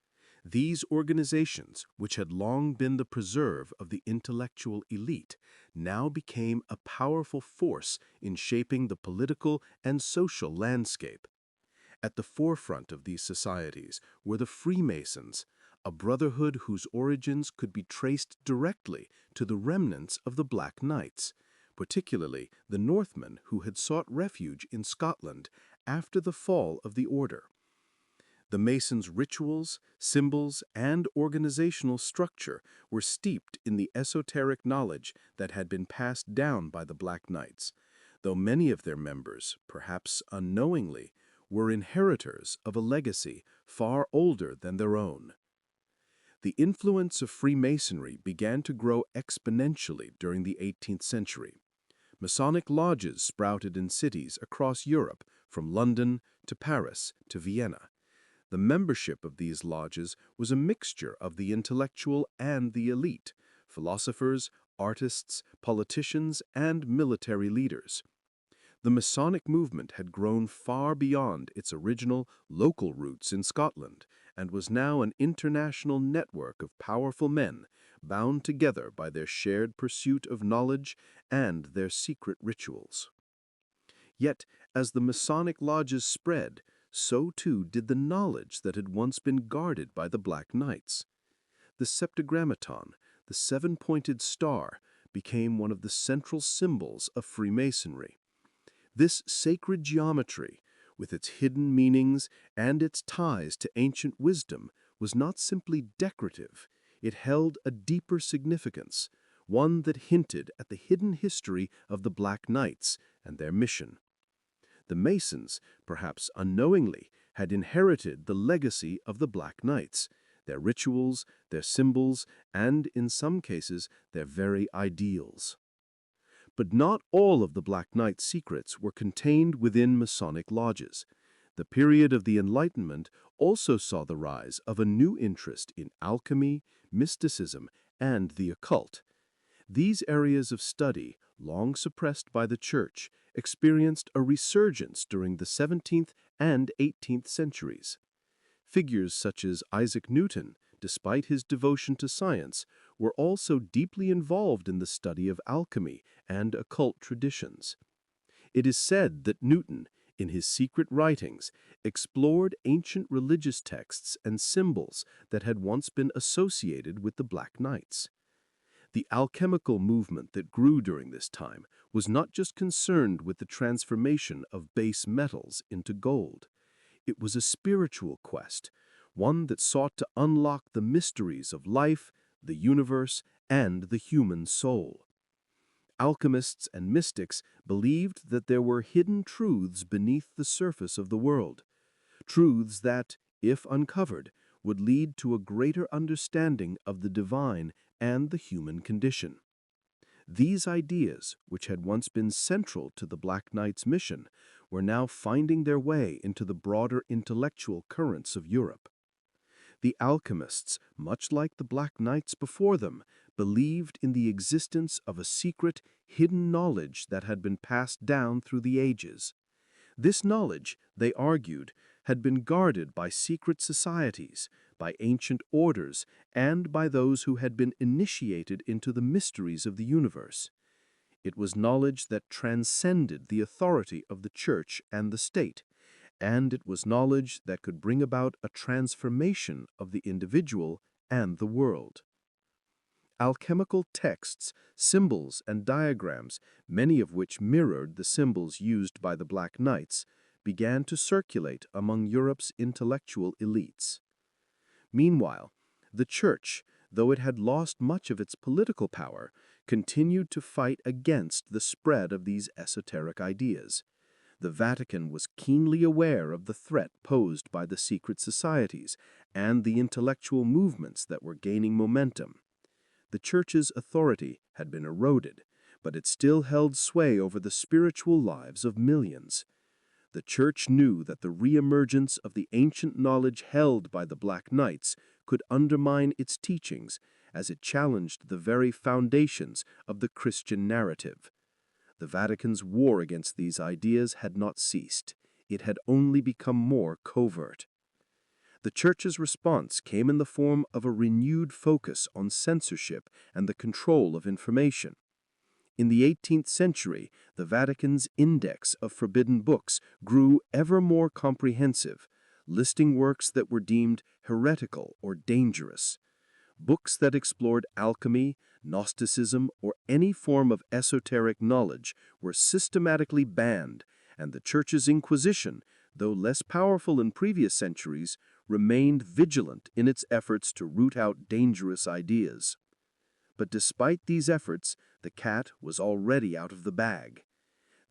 These organizations, which had long been the preserve of the intellectual elite, now became a powerful force in shaping the political and social landscape. At the forefront of these societies were the Freemasons, a brotherhood whose origins could be traced directly to the remnants of the Black Knights, particularly the Northmen who had sought refuge in Scotland after the fall of the order. The Masons' rituals, symbols, and organizational structure were steeped in the esoteric knowledge that had been passed down by the Black Knights, though many of their members, perhaps unknowingly, were inheritors of a legacy far older than their own. The influence of Freemasonry began to grow exponentially during the 18th century. Masonic lodges sprouted in cities across Europe, from London to Paris to Vienna. The membership of these lodges was a mixture of the intellectual and the elite, philosophers, artists, politicians, and military leaders. The Masonic movement had grown far beyond its original local roots in Scotland and was now an international network of powerful men bound together by their shared pursuit of knowledge and their secret rituals. Yet, as the Masonic lodges spread, so too did the knowledge that had once been guarded by the Black Knights. The septagrammaton, the seven-pointed star, became one of the central symbols of Freemasonry. This sacred geometry, with its hidden meanings and its ties to ancient wisdom, was not simply decorative. It held a deeper significance, one that hinted at the hidden history of the Black Knights and their mission. The Masons, perhaps unknowingly, had inherited the legacy of the Black Knights, their rituals, their symbols, and, in some cases, their very ideals. But not all of the Black Knight's secrets were contained within Masonic lodges. The period of the Enlightenment also saw the rise of a new interest in alchemy, mysticism, and the occult. These areas of study, long suppressed by the Church, experienced a resurgence during the 17th and 18th centuries. Figures such as Isaac Newton, despite his devotion to science, were also deeply involved in the study of alchemy and occult traditions. It is said that Newton, in his secret writings, explored ancient religious texts and symbols that had once been associated with the Black Knights. The alchemical movement that grew during this time was not just concerned with the transformation of base metals into gold. It was a spiritual quest, one that sought to unlock the mysteries of life, the universe, and the human soul. Alchemists and mystics believed that there were hidden truths beneath the surface of the world, truths that, if uncovered, would lead to a greater understanding of the divine and the human condition. These ideas, which had once been central to the Black Knight's mission, were now finding their way into the broader intellectual currents of Europe. The alchemists, much like the Black Knights before them, believed in the existence of a secret, hidden knowledge that had been passed down through the ages. This knowledge, they argued, had been guarded by secret societies, by ancient orders, and by those who had been initiated into the mysteries of the universe. It was knowledge that transcended the authority of the church and the state, and it was knowledge that could bring about a transformation of the individual and the world. Alchemical texts, symbols, and diagrams, many of which mirrored the symbols used by the Black Knights, began to circulate among Europe's intellectual elites. Meanwhile, the Church, though it had lost much of its political power, continued to fight against the spread of these esoteric ideas. The Vatican was keenly aware of the threat posed by the secret societies and the intellectual movements that were gaining momentum. The Church's authority had been eroded, but it still held sway over the spiritual lives of millions. The Church knew that the reemergence of the ancient knowledge held by the Black Knights could undermine its teachings, as it challenged the very foundations of the Christian narrative. The Vatican's war against these ideas had not ceased. It had only become more covert. The Church's response came in the form of a renewed focus on censorship and the control of information. In the 18th century, the Vatican's index of forbidden books grew ever more comprehensive, listing works that were deemed heretical or dangerous. Books that explored alchemy, Gnosticism, or any form of esoteric knowledge were systematically banned, and the Church's Inquisition, though less powerful in previous centuries, remained vigilant in its efforts to root out dangerous ideas. But despite these efforts, the cat was already out of the bag.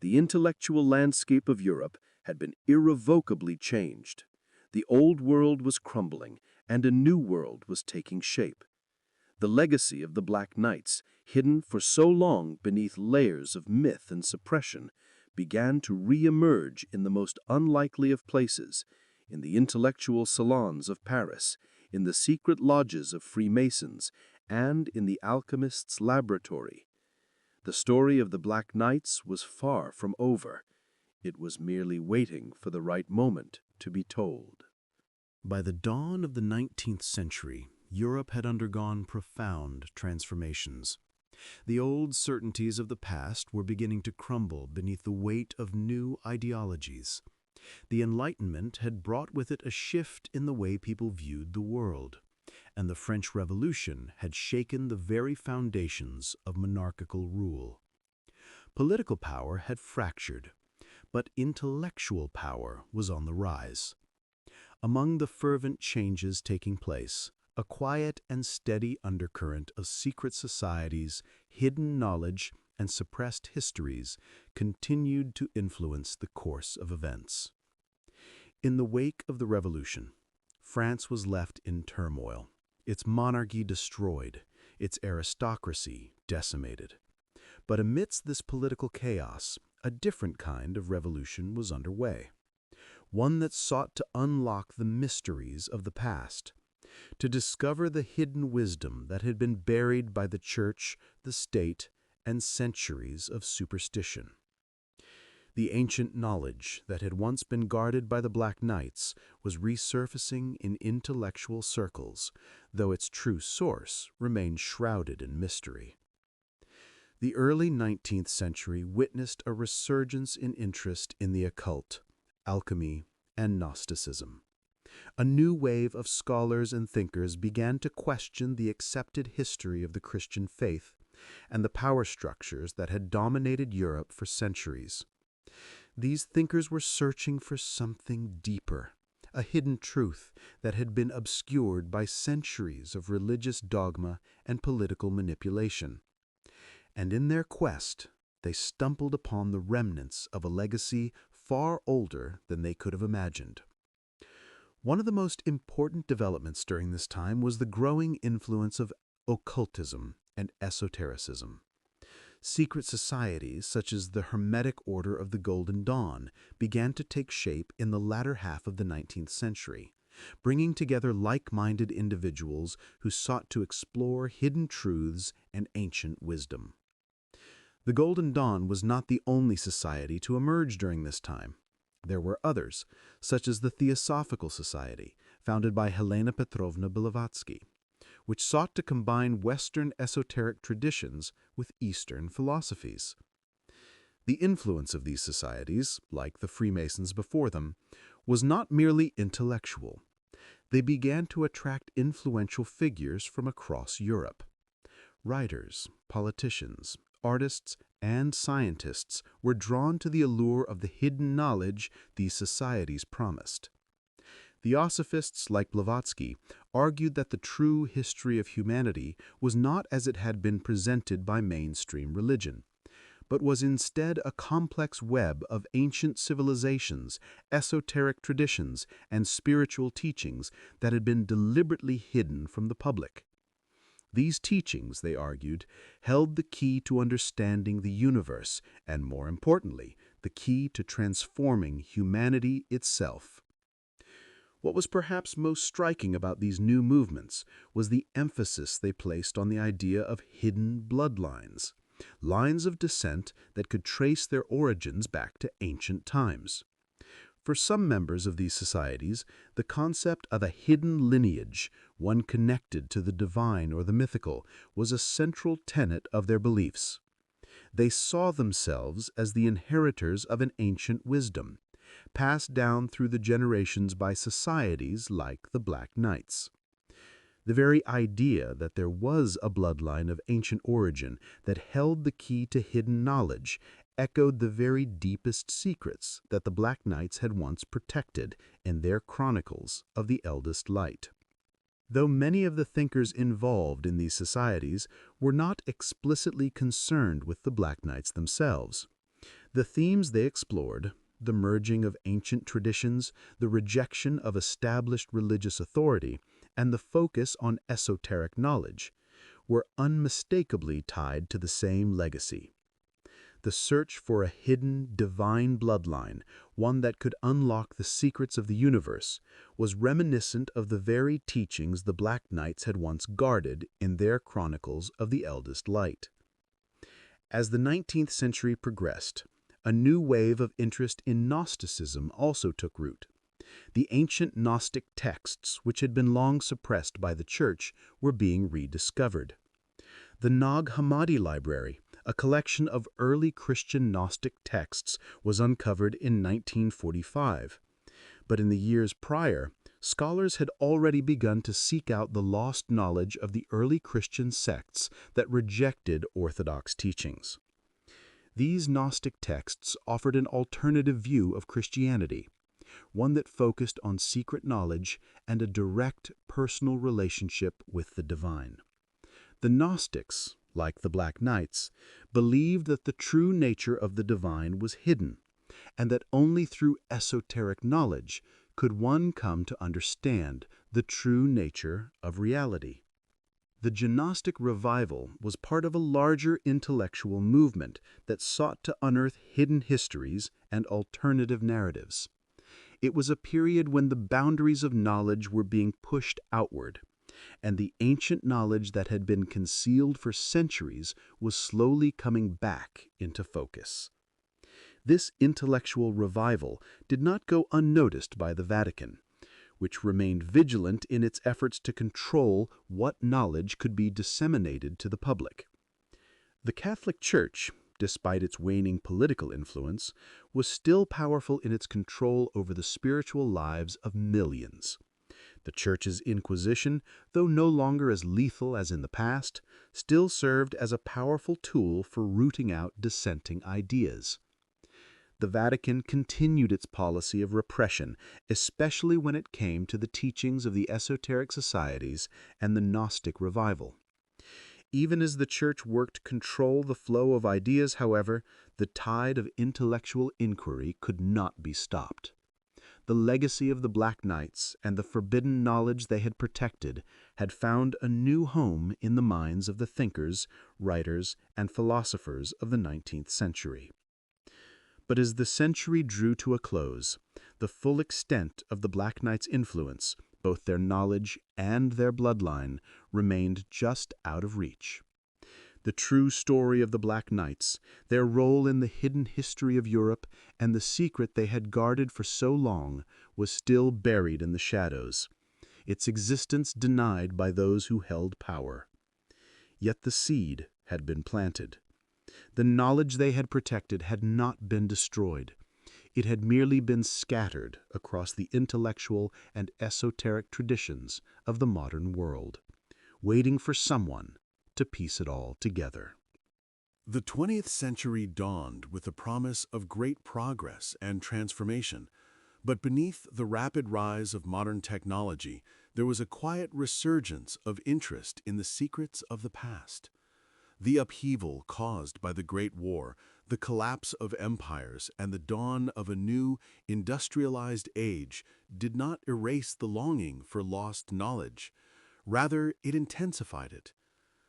The intellectual landscape of Europe had been irrevocably changed. The old world was crumbling, and a new world was taking shape. The legacy of the Black Knights, hidden for so long beneath layers of myth and suppression, began to re-emerge in the most unlikely of places, in the intellectual salons of Paris, in the secret lodges of Freemasons, and in the alchemist's laboratory. The story of the Black Knights was far from over. It was merely waiting for the right moment to be told. By the dawn of the 19th century, Europe had undergone profound transformations. The old certainties of the past were beginning to crumble beneath the weight of new ideologies. The Enlightenment had brought with it a shift in the way people viewed the world, and the French Revolution had shaken the very foundations of monarchical rule. Political power had fractured, but intellectual power was on the rise. Among the fervent changes taking place, a quiet and steady undercurrent of secret societies, hidden knowledge, and suppressed histories continued to influence the course of events. In the wake of the Revolution, France was left in turmoil, its monarchy destroyed, its aristocracy decimated. But amidst this political chaos, a different kind of revolution was underway, one that sought to unlock the mysteries of the past, to discover the hidden wisdom that had been buried by the Church, the state, and centuries of superstition. The ancient knowledge that had once been guarded by the Black Knights was resurfacing in intellectual circles, though its true source remained shrouded in mystery. The early 19th century witnessed a resurgence in interest in the occult, alchemy, and Gnosticism. A new wave of scholars and thinkers began to question the accepted history of the Christian faith and the power structures that had dominated Europe for centuries. These thinkers were searching for something deeper, a hidden truth that had been obscured by centuries of religious dogma and political manipulation. And in their quest, they stumbled upon the remnants of a legacy far older than they could have imagined. One of the most important developments during this time was the growing influence of occultism and esotericism. Secret societies, such as the Hermetic Order of the Golden Dawn, began to take shape in the latter half of the 19th century, bringing together like-minded individuals who sought to explore hidden truths and ancient wisdom. The Golden Dawn was not the only society to emerge during this time. There were others, such as the Theosophical Society, founded by Helena Petrovna Blavatsky, which sought to combine Western esoteric traditions with Eastern philosophies. The influence of these societies, like the Freemasons before them, was not merely intellectual. They began to attract influential figures from across Europe. Writers, politicians, artists, and scientists were drawn to the allure of the hidden knowledge these societies promised. Theosophists like Blavatsky argued that the true history of humanity was not as it had been presented by mainstream religion, but was instead a complex web of ancient civilizations, esoteric traditions, and spiritual teachings that had been deliberately hidden from the public. These teachings, they argued, held the key to understanding the universe and, more importantly, the key to transforming humanity itself. What was perhaps most striking about these new movements was the emphasis they placed on the idea of hidden bloodlines, lines of descent that could trace their origins back to ancient times. For some members of these societies, the concept of a hidden lineage, one connected to the divine or the mythical, was a central tenet of their beliefs. They saw themselves as the inheritors of an ancient wisdom, passed down through the generations by societies like the Black Knights. The very idea that there was a bloodline of ancient origin that held the key to hidden knowledge echoed the very deepest secrets that the Black Knights had once protected in their Chronicles of the Eldest Light. Though many of the thinkers involved in these societies were not explicitly concerned with the Black Knights themselves, the themes they explored, the merging of ancient traditions, the rejection of established religious authority, and the focus on esoteric knowledge, were unmistakably tied to the same legacy. The search for a hidden, divine bloodline, one that could unlock the secrets of the universe, was reminiscent of the very teachings the Black Knights had once guarded in their Chronicles of the Eldest Light. As the 19th century progressed, a new wave of interest in Gnosticism also took root. The ancient Gnostic texts, which had been long suppressed by the Church, were being rediscovered. The Nag Hammadi Library, a collection of early Christian Gnostic texts, was uncovered in 1945. But in the years prior, scholars had already begun to seek out the lost knowledge of the early Christian sects that rejected orthodox teachings. These Gnostic texts offered an alternative view of Christianity, one that focused on secret knowledge and a direct personal relationship with the divine. The Gnostics, like the Black Knights, believed that the true nature of the divine was hidden, and that only through esoteric knowledge could one come to understand the true nature of reality. The Gnostic revival was part of a larger intellectual movement that sought to unearth hidden histories and alternative narratives. It was a period when the boundaries of knowledge were being pushed outward, and the ancient knowledge that had been concealed for centuries was slowly coming back into focus. This intellectual revival did not go unnoticed by the Vatican, which remained vigilant in its efforts to control what knowledge could be disseminated to the public. The Catholic Church, despite its waning political influence, was still powerful in its control over the spiritual lives of millions. The Church's Inquisition, though no longer as lethal as in the past, still served as a powerful tool for rooting out dissenting ideas. The Vatican continued its policy of repression, especially when it came to the teachings of the esoteric societies and the Gnostic revival. Even as the Church worked to control the flow of ideas, however, the tide of intellectual inquiry could not be stopped. the legacy of the Black Knights and the forbidden knowledge they had protected had found a new home in the minds of the thinkers, writers, and philosophers of the 19th century. But as the century drew to a close, the full extent of the Black Knights' influence, both their knowledge and their bloodline, remained just out of reach. The true story of the Black Knights, their role in the hidden history of Europe, and the secret they had guarded for so long, was still buried in the shadows, its existence denied by those who held power. Yet the seed had been planted. The knowledge they had protected had not been destroyed. It had merely been scattered across the intellectual and esoteric traditions of the modern world, waiting for someone to piece it all together. The 20th century dawned with the promise of great progress and transformation, but beneath the rapid rise of modern technology, there was a quiet resurgence of interest in the secrets of the past. The upheaval caused by the Great War, the collapse of empires, and the dawn of a new, industrialized age did not erase the longing for lost knowledge. Rather, it intensified it.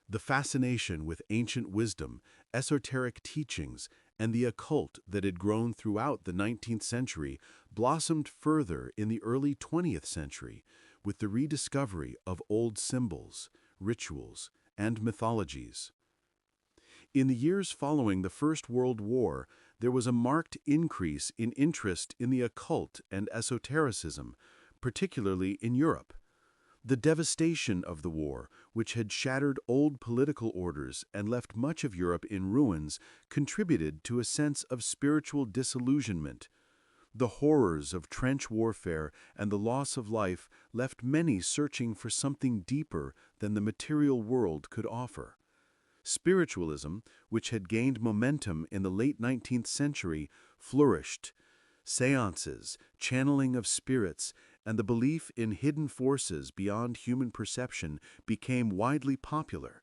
The fascination with ancient wisdom, esoteric teachings, and the occult that had grown throughout the 19th century blossomed further in the early 20th century with the rediscovery of old symbols, rituals, and mythologies. In the years following the First World War, there was a marked increase in interest in the occult and esotericism, particularly in Europe. The devastation of the war, which had shattered old political orders and left much of Europe in ruins, contributed to a sense of spiritual disillusionment. The horrors of trench warfare and the loss of life left many searching for something deeper than the material world could offer. Spiritualism, which had gained momentum in the late 19th century, flourished. Seances, channeling of spirits, and the belief in hidden forces beyond human perception became widely popular.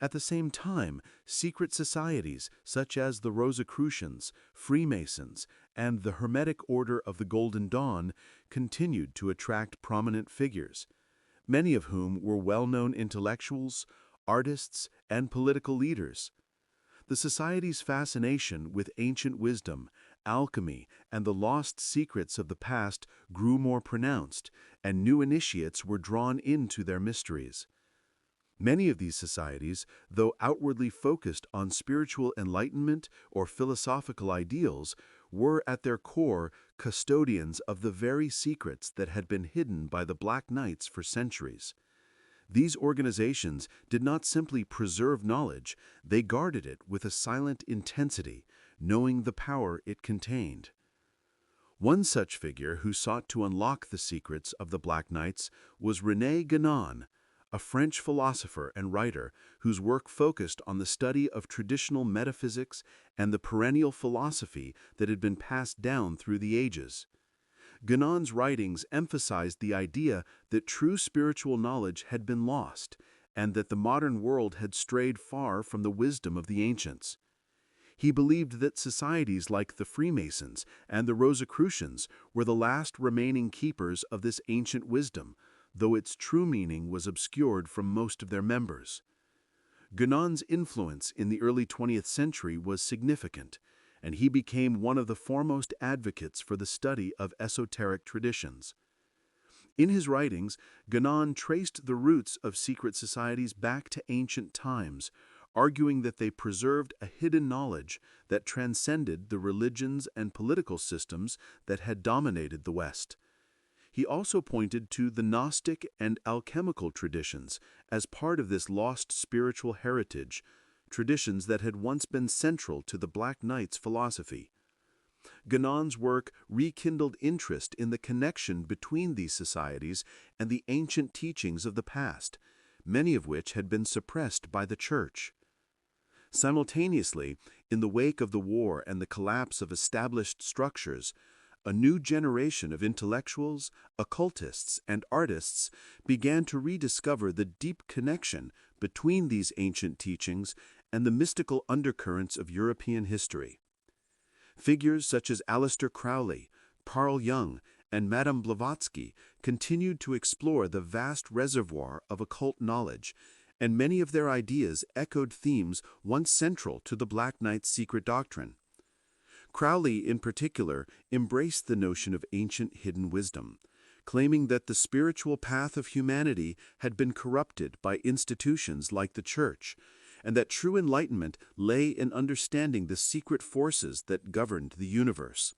At the same time, secret societies such as the Rosicrucians, Freemasons, and the Hermetic Order of the Golden Dawn continued to attract prominent figures, many of whom were well-known intellectuals, artists, and political leaders. The society's fascination with ancient wisdom, alchemy, and the lost secrets of the past grew more pronounced, and new initiates were drawn into their mysteries. Many of these societies, though outwardly focused on spiritual enlightenment or philosophical ideals, were at their core custodians of the very secrets that had been hidden by the Black Knights for centuries. These organizations did not simply preserve knowledge, they guarded it with a silent intensity, knowing the power it contained. One such figure who sought to unlock the secrets of the Black Knights was René Guénon, a French philosopher and writer whose work focused on the study of traditional metaphysics and the perennial philosophy that had been passed down through the ages. Guénon's writings emphasized the idea that true spiritual knowledge had been lost and that the modern world had strayed far from the wisdom of the ancients. He believed that societies like the Freemasons and the Rosicrucians were the last remaining keepers of this ancient wisdom, though its true meaning was obscured from most of their members. Guénon's influence in the early 20th century was significant, and he became one of the foremost advocates for the study of esoteric traditions. In his writings, Guénon traced the roots of secret societies back to ancient times, arguing that they preserved a hidden knowledge that transcended the religions and political systems that had dominated the West. He also pointed to the Gnostic and alchemical traditions as part of this lost spiritual heritage, traditions that had once been central to the Black Knights' philosophy. Guénon's work rekindled interest in the connection between these societies and the ancient teachings of the past, many of which had been suppressed by the Church. Simultaneously, in the wake of the war and the collapse of established structures, a new generation of intellectuals, occultists, and artists began to rediscover the deep connection between these ancient teachings and the mystical undercurrents of European history. Figures such as Aleister Crowley, Carl Jung and Madame Blavatsky continued to explore the vast reservoir of occult knowledge, and many of their ideas echoed themes once central to the Black Knight's secret doctrine. Crowley, in particular, embraced the notion of ancient hidden wisdom, claiming that the spiritual path of humanity had been corrupted by institutions like the Church, and that true enlightenment lay in understanding the secret forces that governed the universe.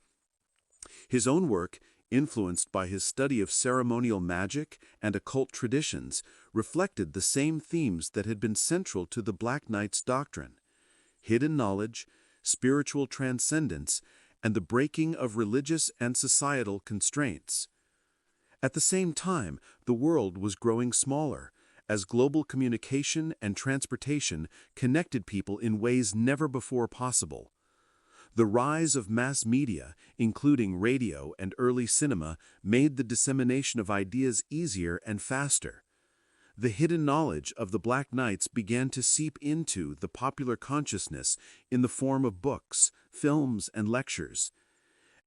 His own work, influenced by his study of ceremonial magic and occult traditions, reflected the same themes that had been central to the Black Knight's doctrine: hidden knowledge, spiritual transcendence, and the breaking of religious and societal constraints. At the same time, the world was growing smaller, as global communication and transportation connected people in ways never before possible. The rise of mass media, including radio and early cinema, made the dissemination of ideas easier and faster. The hidden knowledge of the Black Knights began to seep into the popular consciousness in the form of books, films, and lectures.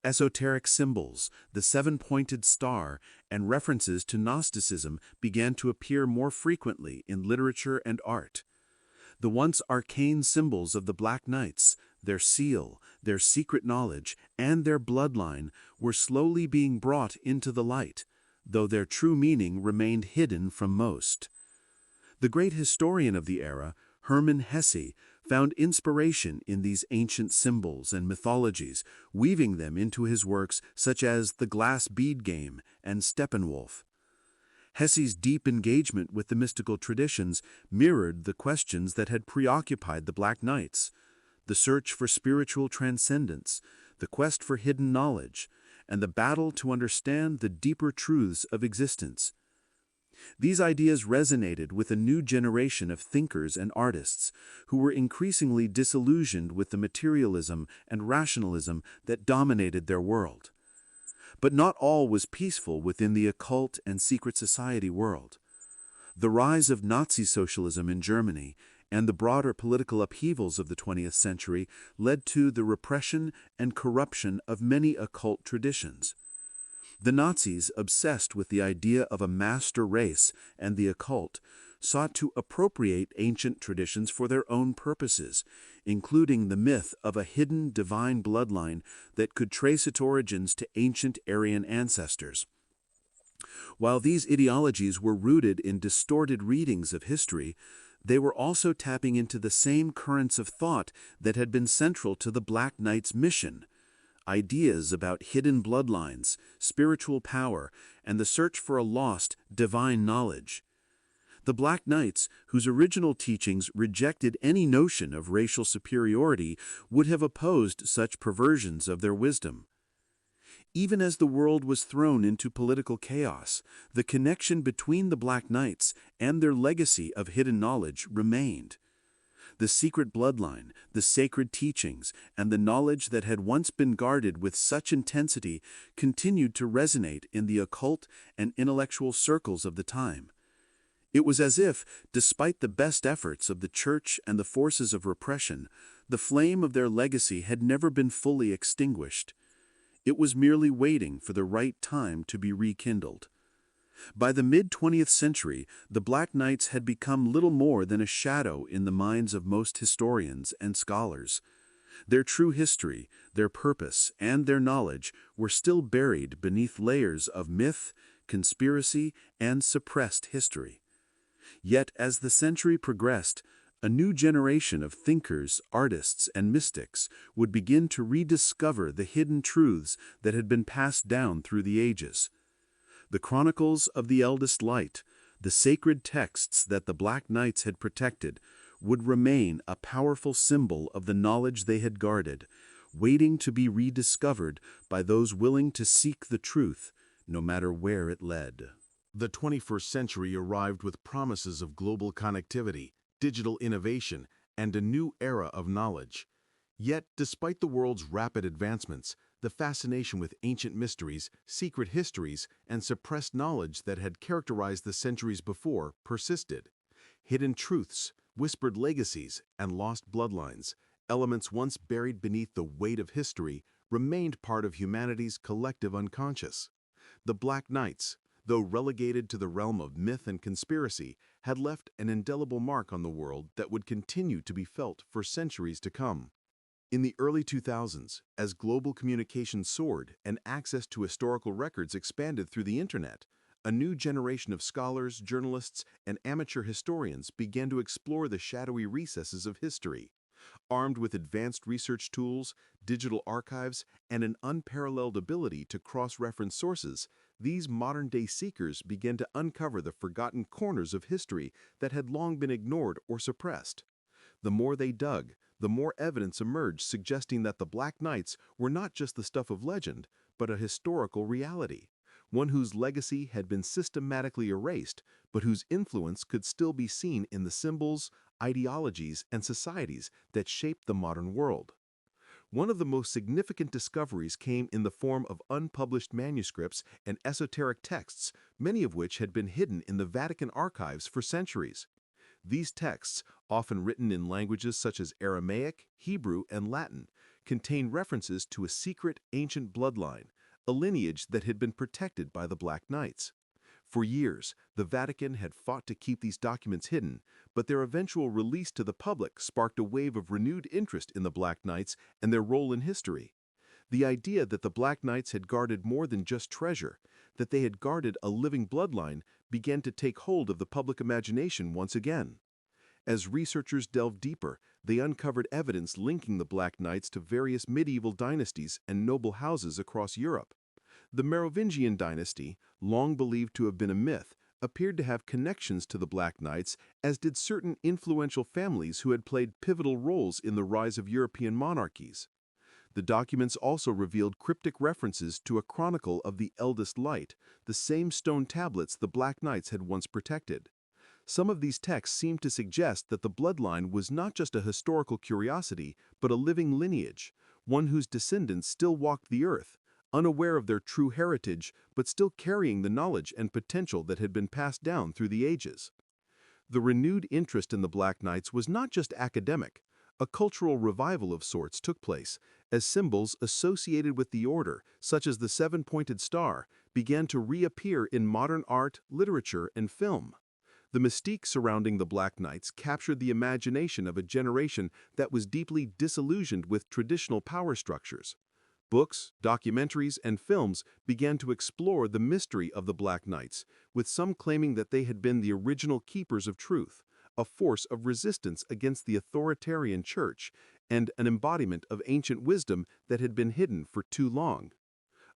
Esoteric symbols, the seven-pointed star, and references to Gnosticism began to appear more frequently in literature and art. The once arcane symbols of the Black Knights, their seal, their secret knowledge, and their bloodline, were slowly being brought into the light, though their true meaning remained hidden from most. The great historian of the era, Hermann Hesse, found inspiration in these ancient symbols and mythologies, weaving them into his works such as The Glass Bead Game and Steppenwolf. Hesse's deep engagement with the mystical traditions mirrored the questions that had preoccupied the Black Knights: the search for spiritual transcendence, the quest for hidden knowledge, and the battle to understand the deeper truths of existence. These ideas resonated with a new generation of thinkers and artists who were increasingly disillusioned with the materialism and rationalism that dominated their world. But not all was peaceful within the occult and secret society world. The rise of Nazi socialism in Germany and the broader political upheavals of the 20th century led to the repression and corruption of many occult traditions. The Nazis, obsessed with the idea of a master race and the occult, sought to appropriate ancient traditions for their own purposes, including the myth of a hidden divine bloodline that could trace its origins to ancient Aryan ancestors. While these ideologies were rooted in distorted readings of history, they were also tapping into the same currents of thought that had been central to the Black Knight's mission: ideas about hidden bloodlines, spiritual power, and the search for a lost, divine knowledge. The Black Knights, whose original teachings rejected any notion of racial superiority, would have opposed such perversions of their wisdom. Even as the world was thrown into political chaos, the connection between the Black Knights and their legacy of hidden knowledge remained. The secret bloodline, the sacred teachings, and the knowledge that had once been guarded with such intensity continued to resonate in the occult and intellectual circles of the time. It was as if, despite the best efforts of the Church and the forces of repression, the flame of their legacy had never been fully extinguished. It was merely waiting for the right time to be rekindled. By the mid-20th century, the Black Knights had become little more than a shadow in the minds of most historians and scholars. Their true history, their purpose, and their knowledge were still buried beneath layers of myth, conspiracy, and suppressed history. Yet, as the century progressed, a new generation of thinkers, artists, and mystics would begin to rediscover the hidden truths that had been passed down through the ages. The Chronicles of the Eldest Light, the sacred texts that the Black Knights had protected, would remain a powerful symbol of the knowledge they had guarded, waiting to be rediscovered by those willing to seek the truth, no matter where it led. The 21st century arrived with promises of global connectivity, digital innovation, and a new era of knowledge. Yet, despite the world's rapid advancements, the fascination with ancient mysteries, secret histories, and suppressed knowledge that had characterized the centuries before persisted. Hidden truths, whispered legacies, and lost bloodlines, elements once buried beneath the weight of history, remained part of humanity's collective unconscious. The Black Knights, though relegated to the realm of myth and conspiracy, had left an indelible mark on the world that would continue to be felt for centuries to come. In the early 2000s, as global communication soared and access to historical records expanded through the internet, a new generation of scholars, journalists, and amateur historians began to explore the shadowy recesses of history. Armed with advanced research tools, digital archives, and an unparalleled ability to cross-reference sources, these modern-day seekers began to uncover the forgotten corners of history that had long been ignored or suppressed. The more they dug, the more evidence emerged suggesting that the Black Knights were not just the stuff of legend, but a historical reality, one whose legacy had been systematically erased, but whose influence could still be seen in the symbols, ideologies, and societies that shaped the modern world. One of the most significant discoveries came in the form of unpublished manuscripts and esoteric texts, many of which had been hidden in the Vatican archives for centuries. These texts, often written in languages such as Aramaic, Hebrew, and Latin, contain references to a secret ancient bloodline, a lineage that had been protected by the Black Knights. For years, the Vatican had fought to keep these documents hidden, but their eventual release to the public sparked a wave of renewed interest in the Black Knights and their role in history. The idea that the Black Knights had guarded more than just treasure, that they had guarded a living bloodline, began to take hold of the public imagination once again. As researchers delved deeper, they uncovered evidence linking the Black Knights to various medieval dynasties and noble houses across Europe. The Merovingian dynasty, long believed to have been a myth, appeared to have connections to the Black Knights, as did certain influential families who had played pivotal roles in the rise of European monarchies. The documents also revealed cryptic references to a chronicle of the Eldest Light, the same stone tablets the Black Knights had once protected. Some of these texts seem to suggest that the bloodline was not just a historical curiosity, but a living lineage, one whose descendants still walked the earth, unaware of their true heritage, but still carrying the knowledge and potential that had been passed down through the ages. The renewed interest in the Black Knights was not just academic. A cultural revival of sorts took place, as symbols associated with the order, such as the seven-pointed star, began to reappear in modern art, literature, and film. The mystique surrounding the Black Knights captured the imagination of a generation that was deeply disillusioned with traditional power structures. Books, documentaries, and films began to explore the mystery of the Black Knights, with some claiming that they had been the original keepers of truth, a force of resistance against the authoritarian church, and an embodiment of ancient wisdom that had been hidden for too long.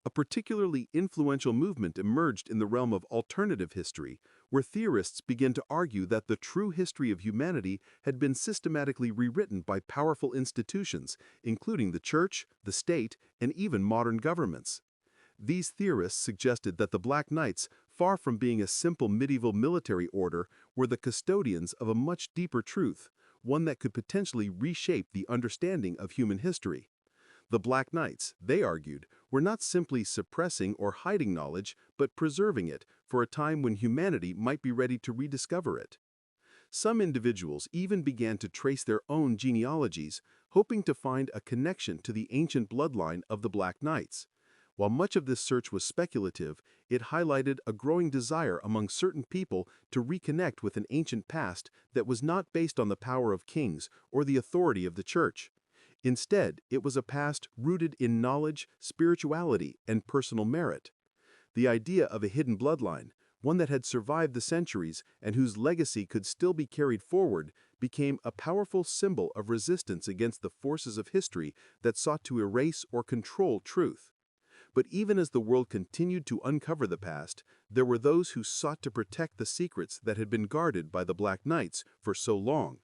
A particularly influential movement emerged in the realm of alternative history, where theorists began to argue that the true history of humanity had been systematically rewritten by powerful institutions, including the church, the state, and even modern governments. These theorists suggested that the Black Knights, far from being a simple medieval military order, were the custodians of a much deeper truth, one that could potentially reshape the understanding of human history. The Black Knights, they argued, were not simply suppressing or hiding knowledge, but preserving it for a time when humanity might be ready to rediscover it. Some individuals even began to trace their own genealogies, hoping to find a connection to the ancient bloodline of the Black Knights. While much of this search was speculative, it highlighted a growing desire among certain people to reconnect with an ancient past that was not based on the power of kings or the authority of the church. Instead, it was a past rooted in knowledge, spirituality, and personal merit. The idea of a hidden bloodline, one that had survived the centuries and whose legacy could still be carried forward, became a powerful symbol of resistance against the forces of history that sought to erase or control truth. But even as the world continued to uncover the past, there were those who sought to protect the secrets that had been guarded by the Black Knights for so long.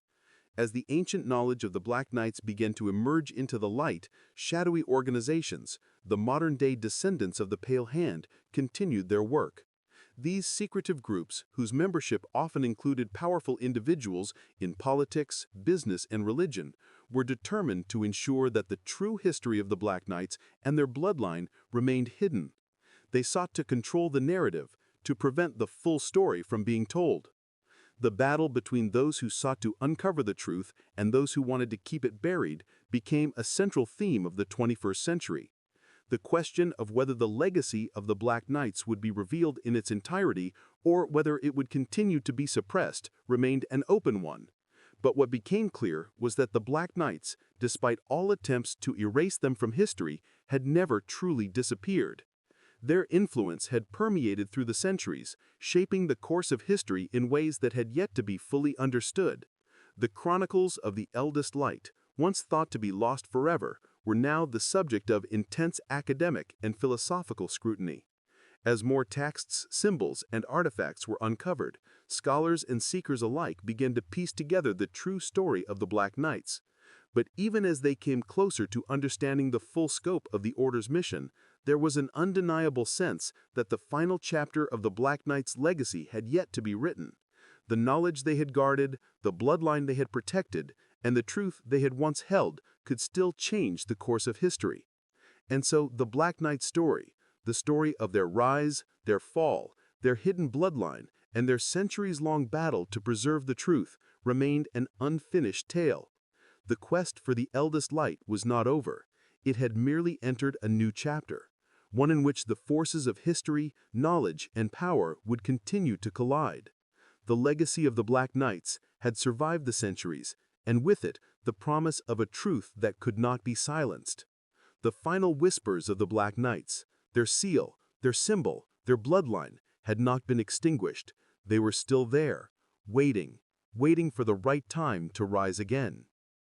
As the ancient knowledge of the Black Knights began to emerge into the light, shadowy organizations, the modern-day descendants of the Pale Hand, continued their work. These secretive groups, whose membership often included powerful individuals in politics, business, and religion, were determined to ensure that the true history of the Black Knights and their bloodline remained hidden. They sought to control the narrative, to prevent the full story from being told. The battle between those who sought to uncover the truth and those who wanted to keep it buried became a central theme of the 21st century. The question of whether the legacy of the Black Knights would be revealed in its entirety or whether it would continue to be suppressed remained an open one. But what became clear was that the Black Knights, despite all attempts to erase them from history, had never truly disappeared. Their influence had permeated through the centuries, shaping the course of history in ways that had yet to be fully understood. The Chronicles of the Eldest Light, once thought to be lost forever, were now the subject of intense academic and philosophical scrutiny. As more texts, symbols, and artifacts were uncovered, scholars and seekers alike began to piece together the true story of the Black Knights. But even as they came closer to understanding the full scope of the Order's mission, there was an undeniable sense that the final chapter of the Black Knights' legacy had yet to be written. The knowledge they had guarded, the bloodline they had protected, and the truth they had once held could still change the course of history. And so the Black Knight story, the story of their rise, their fall, their hidden bloodline, and their centuries-long battle to preserve the truth, remained an unfinished tale. The quest for the Eldest Light was not over. It had merely entered a new chapter, one in which the forces of history, knowledge, and power would continue to collide. The legacy of the Black Knights had survived the centuries, and with it, the promise of a truth that could not be silenced. The final whispers of the Black Knights, their seal, their symbol, their bloodline, had not been extinguished. They were still there, waiting for the right time to rise again.